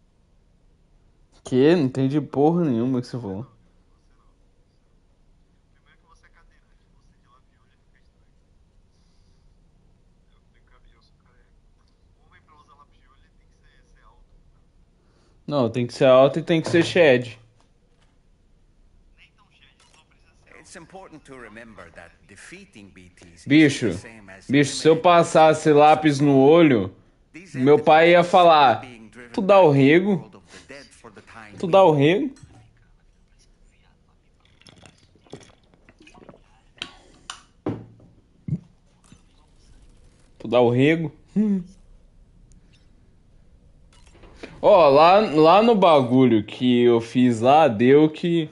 Que? Não entendi porra nenhuma que você falou. Primeiro que você é cadeirante, você de labiolho fica estranho. Eu tenho cabelo, eu sou careca. O homem pra usar labiolho ele tem que ser alto. Não, tem que ser alto e tem que ser shed. Nem tão cheio, só precisa ser It's important to remember that defeating BTs Bicho, is the same as se eu eliminating passasse lápis no olho, these meu pai ia entities falar: being driven tu dá o back to the rego? world of the dead for the time Tu dá o being. rego? Tu dá o rego? Ó, lá no bagulho que eu fiz lá, deu que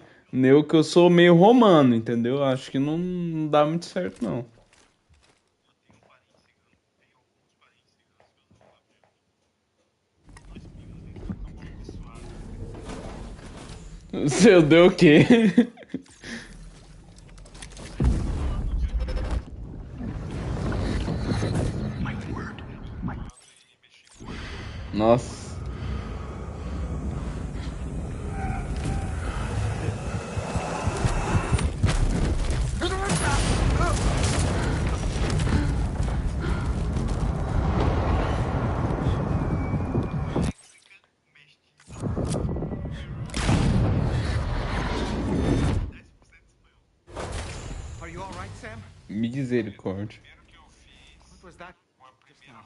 eu sou meio romano, entendeu? Acho que não dá muito certo, não. Seu deu o quê? Nossa. Are you all right, Sam? Misericórdia. What was that just now?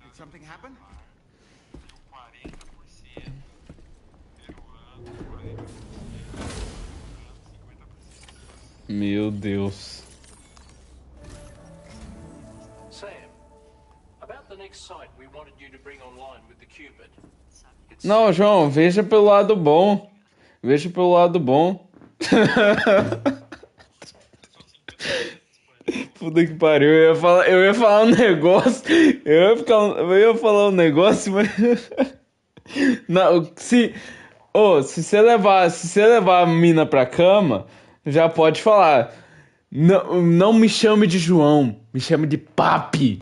Did something happen? Meu Deus. Sam, about the next site we wanted you to bring online with the Cupid. Não, João, veja pelo lado bom. Veja pelo lado bom. Puta que pariu, eu ia falar um negócio. Eu ia falar um negócio, mas. Não, se você levar a mina pra cama, já pode falar. Não me chame de João, me chame de Papi.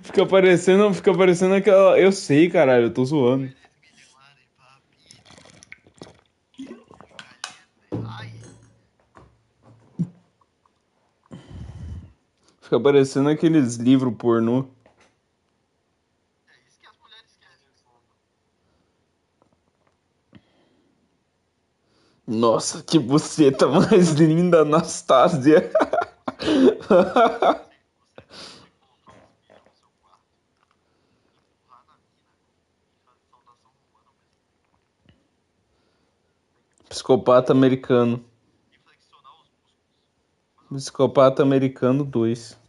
Fica parecendo aquela. Eu sei, caralho, eu tô zoando. Fica parecendo aqueles livros pornô. É isso que as mulheres querem. Nossa, que buceta mais linda, Anastasia. Psicopata americano. Psicopata americano 2.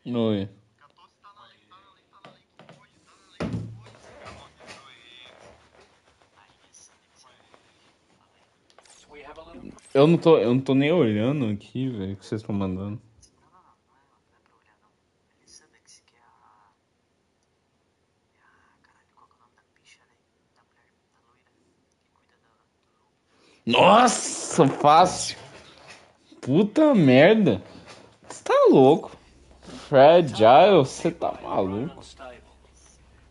Oi. 14 tá na lei, que pode, tá na lei que pode. We have a little Eu não tô nem olhando aqui, velho, o que vocês estão mandando. Não é pra olhar não. Elizabeth, que é a. Caralho, qual que é o nome da bicha, velho? Da mulher, da loira, que cuida do lobo. Nossa, fácil. Puta merda. Você tá louco. Fragile, você tá maluco. unstable.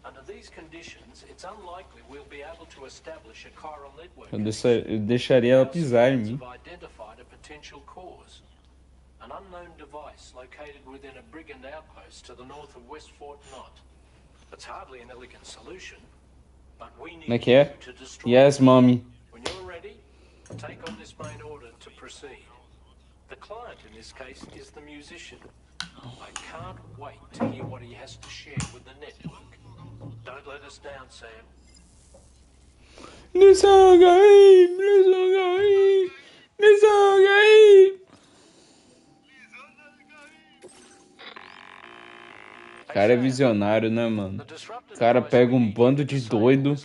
Under these conditions, it's unlikely we'll be able to establish a chiral network. Eu deixaria ela pisar em mim. Have identified a potential cause. An unknown device located within a brigand outpost to the north of West Fort Knot. It's hardly an elegant solution, but we Como é need que é? you to destroy Yes, it. mommy. When you're ready, take on this main order to proceed. The client in this case is the musician. I can't wait to hear what he has to share with the network. Don't let us down, Sam. O cara é visionário, né, mano? O cara pega um bando de doido,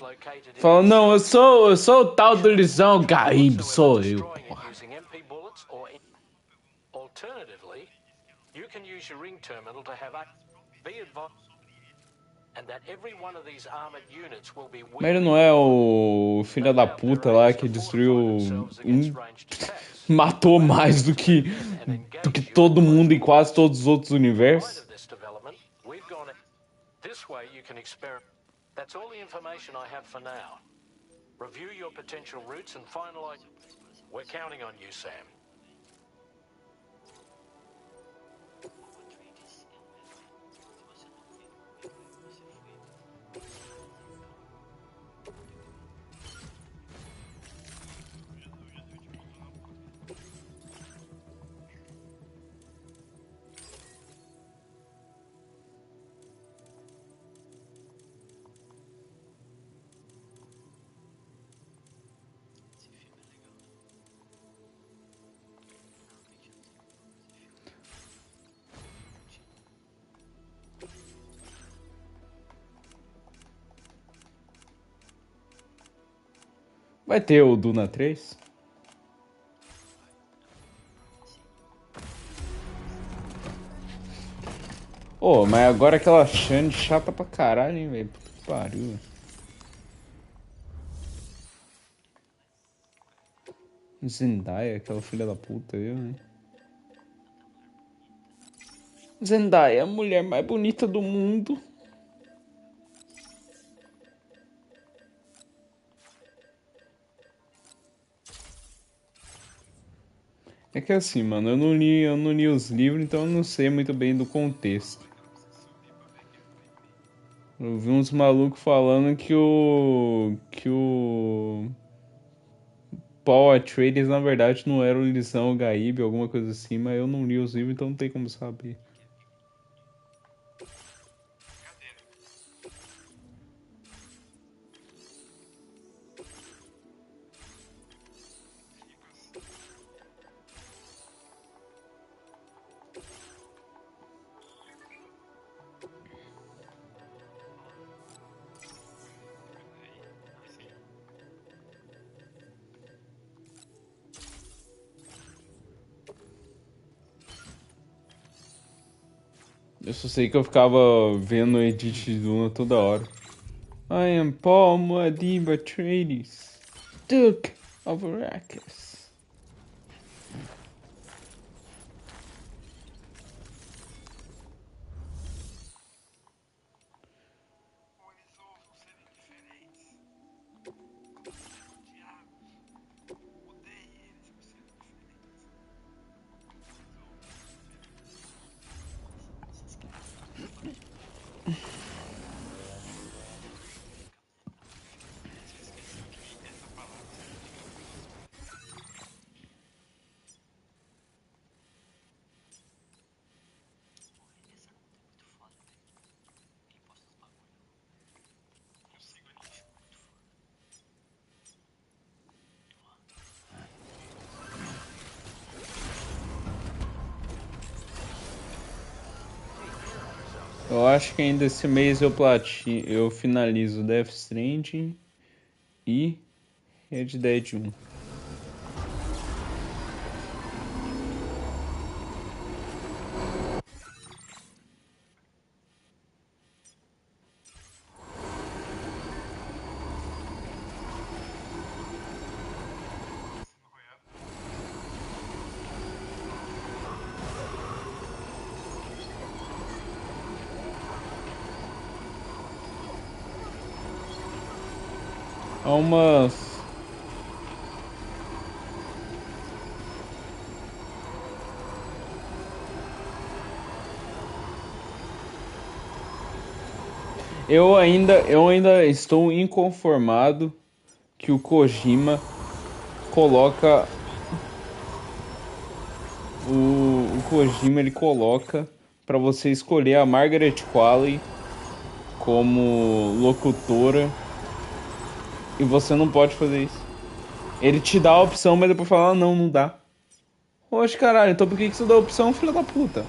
fala, não, eu sou o tal do Lisão Gaíbe, sou eu, porra. Using MP bullets or alternatively, you can use your ring terminal to have be advised and that every one of these armored units will be Mas ele não é o filho da puta lá que destruiu... Matou mais do que todo mundo em quase todos os outros universos? This way you can experiment. That's all the information I have for now. Review your potential routes and finalize. We're counting on you, Sam. Vai ter o Duna 3? Ô, mas agora aquela Shane chata pra caralho, hein, velho? Puta que pariu. Zendaya, aquela filha da puta aí, né? Zendaya, a mulher mais bonita do mundo. É que assim, mano, eu não li os livros, então eu não sei muito bem do contexto. Eu vi uns malucos falando que o Paul Atreides na verdade não era o Lisão Gaíbe, alguma coisa assim, mas eu não li os livros, então não tem como saber. Eu só sei que eu ficava vendo o edit de Duna toda hora. I am Paul Muad'Dib Atreides, Duke of Arrakis. Eu acho que ainda esse mês eu finalizo Death Stranding e Red Dead 1. Há umas... Eu ainda estou inconformado que o Kojima coloca o Kojima ele coloca para você escolher a Margaret Qualley como locutora e você não pode fazer isso. Ele te dá a opção, mas depois fala, não, não dá. Oxe, caralho, então por que você dá a opção, filha da puta?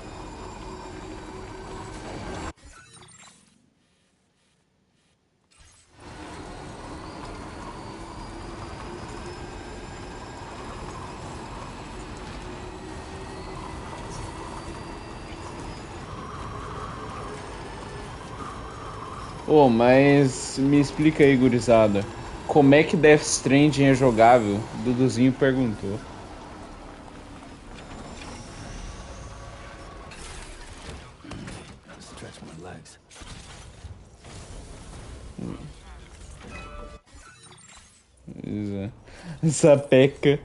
Ô, mas me explica aí, gurizada. Como é que Death Stranding é jogável? Duduzinho perguntou. Stretch my legs. Sapeca.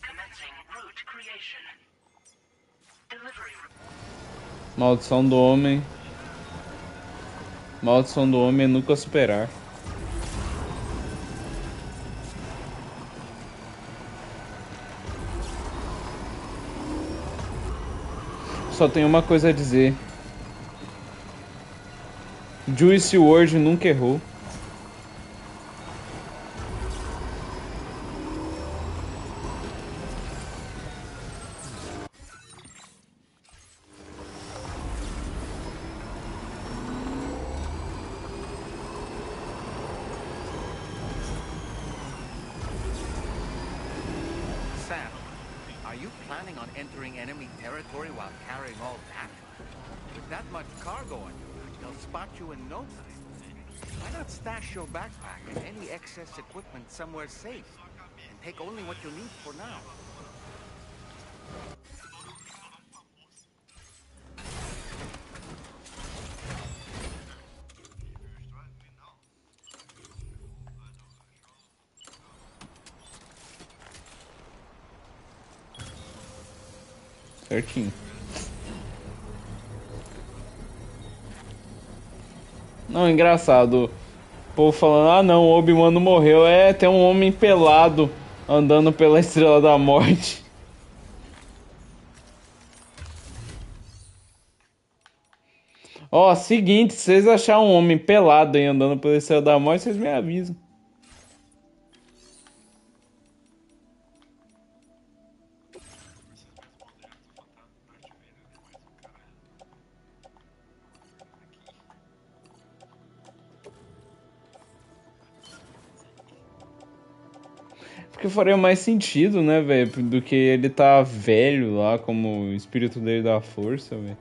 Commencing route creation. Delivery. Maldição do homem. Maldição do homem é nunca superar. Só tenho uma coisa a dizer. Juice WRLD nunca errou. Sam, are you planning on entering enemy territory while carrying all that? With that much cargo on you, they'll spot you in no time. Why not stash your backpack and any excess equipment somewhere safe? And take only what you need for now. Certinho. Não, engraçado. O povo falando, ah não, o Obi-Wan não morreu. É, tem um homem pelado andando pela Estrela da Morte. Ó, seguinte, se vocês acharem um homem pelado aí andando pela Estrela da Morte, vocês me avisam. Porque faria mais sentido, né, velho? Do que ele tá velho lá, como o espírito dele da força, velho.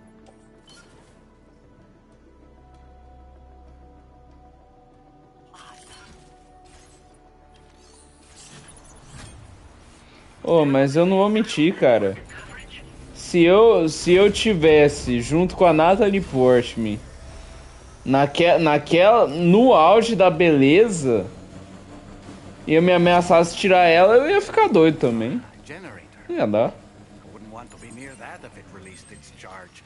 Ô, mas eu não vou mentir, cara. Se eu tivesse junto com a Natalie Portman no auge da beleza, e eu me ameaçasse tirar ela, eu ia ficar doido também. Generator. Ia dar. I wouldn't want to be near that if it released its charge.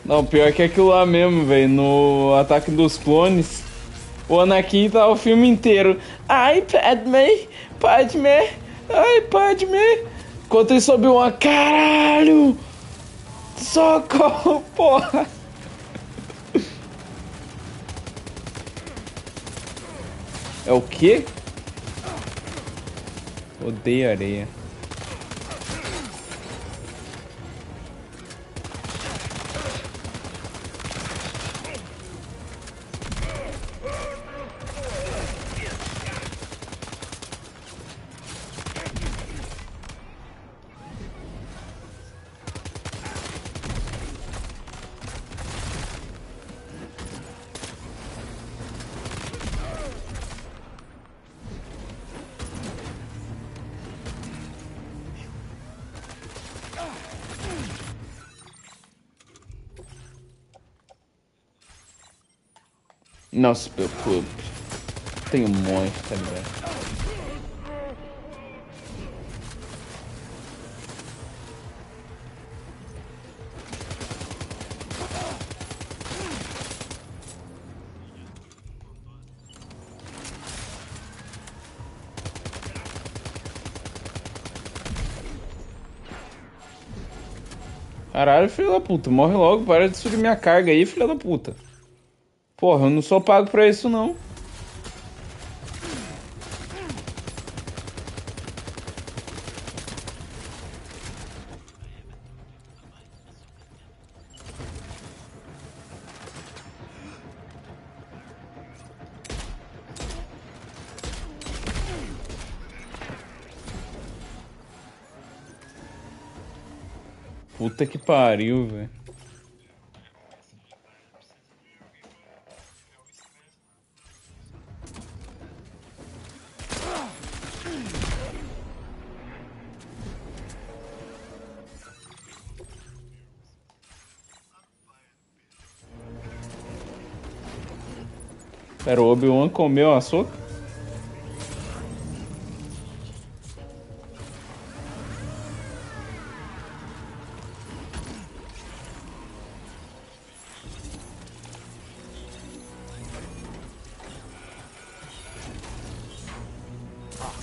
Não, pior que aquilo lá mesmo, velho. No Ataque dos Clones, o Anakin tá o filme inteiro. Ai, Padme, Padme, ai, Padme. Enquanto ele sobe uma caralho. Socorro, porra. É o quê? Odeio areia. Não se preocupe. Tem um monte também. Caralho, filho da puta. Morre logo. Para de subir minha carga aí, filho da puta. Porra, eu não sou pago pra isso, não. Puta que pariu, velho. Pera, o Obi-Wan comeu a soca?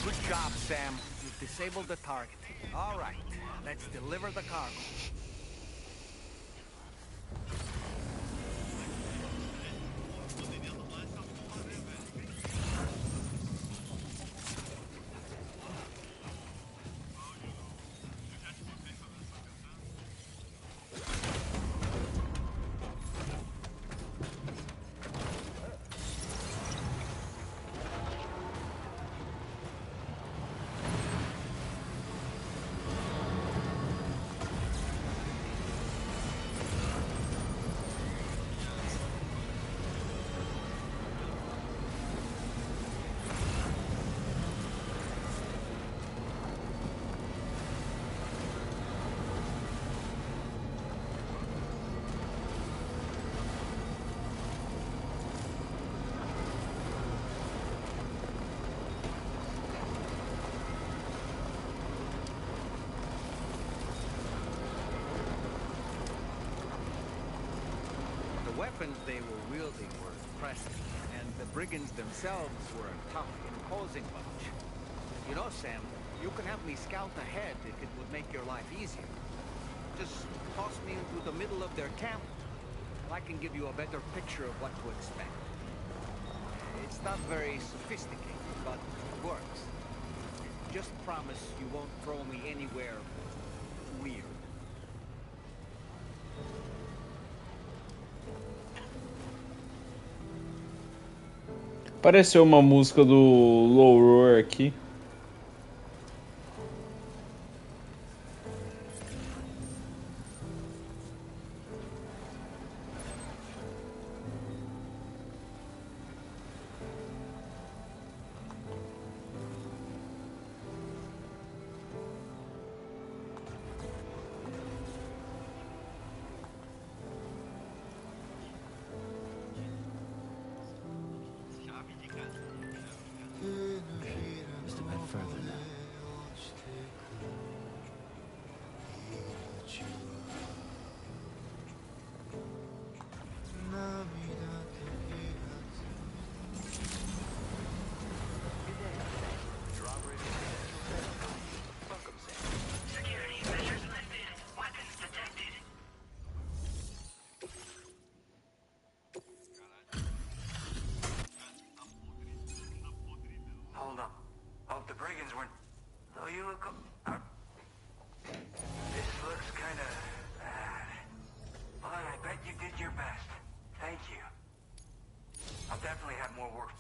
Good job, Sam. You've disabled the target. All right, let's deliver the cargo. The weapons they were wielding were impressive, and the brigands themselves were a tough, imposing bunch. You know, Sam, You can have me scout ahead if it would make your life easier. Just toss me into the middle of their camp, and I can give you a better picture of what to expect. It's not very sophisticated, but it works. Just promise you won't throw me anywhere weird. Apareceu uma música do Low Roar aqui. Just a bit further now. Security measures lifted. Weapons detected. Hold up. Hope the brigands weren't... Though you look... This looks kinda... But I bet you did your best. Thank you. I'll definitely have more work.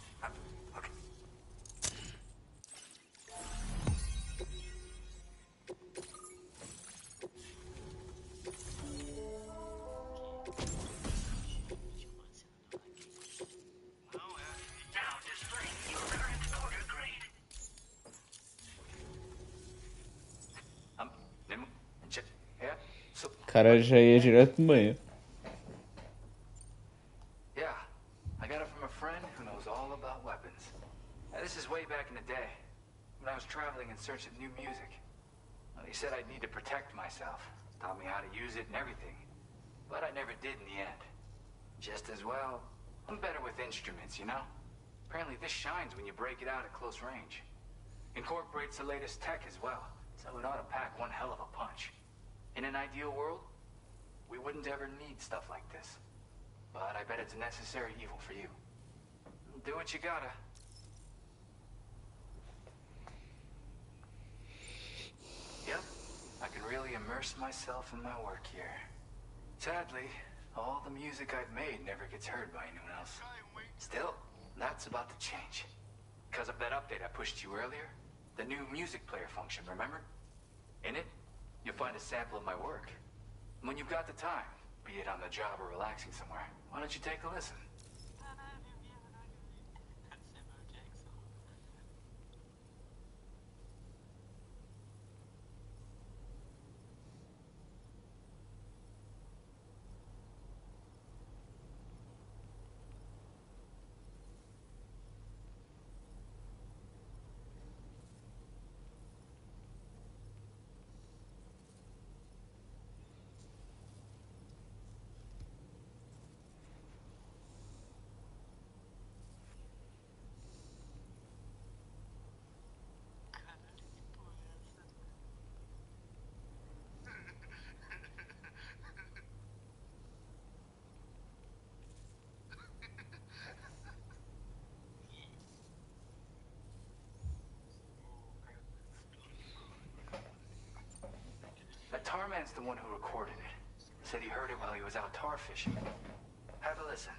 Okay. Now displaying your current order grade. Yeah? So, O cara já ia direto no banheiro. yeah. I got it from a friend who knows all about weapons. Now, this is way back in the day, when I was traveling in search of new music. Well, he said I'd need to protect myself. Taught me how to use it and everything. But I never did in the end. Just as well, I'm better with instruments, you know? Apparently this shines when you break it out at close range. Incorporates the latest tech as well, so it ought to pack one hell of a punch. In an ideal world, we wouldn't ever need stuff like this. But I bet it's a necessary evil for you. Do what you gotta. Yep, I can really immerse myself in my work here. Sadly, all the music I've made never gets heard by anyone else. Still, that's about to change. Because of that update I pushed you earlier, the new music player function, remember? In it, you'll find a sample of my work. When you've got the time, be it on the job or relaxing somewhere, why don't you take a listen? That tar man's the one who recorded it. Said he heard it while he was out tar fishing. Have a listen.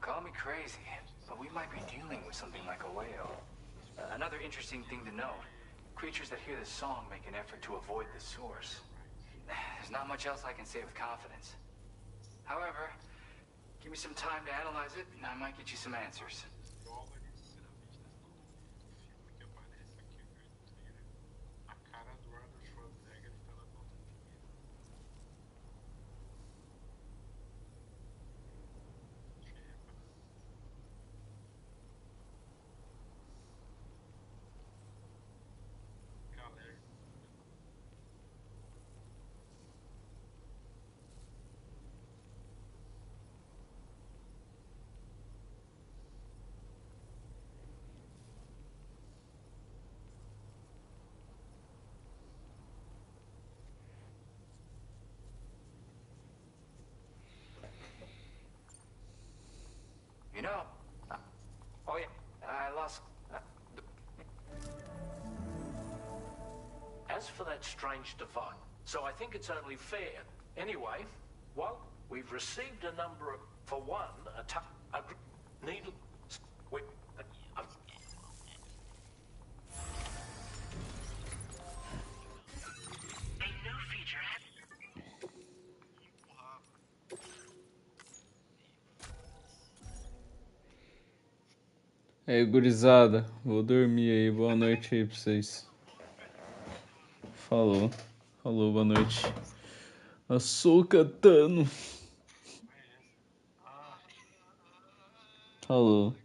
Call me crazy, but we might be dealing with something like a whale. Another interesting thing to note, creatures that hear this song make an effort to avoid the source. There's not much else I can say with confidence. However, give me some time to analyze it, and I might get you some answers. know, oh yeah, I lost. As for that strange device, so I think it's only fair. Anyway, well, we've received a number of, for one, needle. We, A new feature has É, gurizada, vou dormir aí. Boa noite aí pra vocês. Falou. Falou, boa noite. Açúcar, Tano. Falou.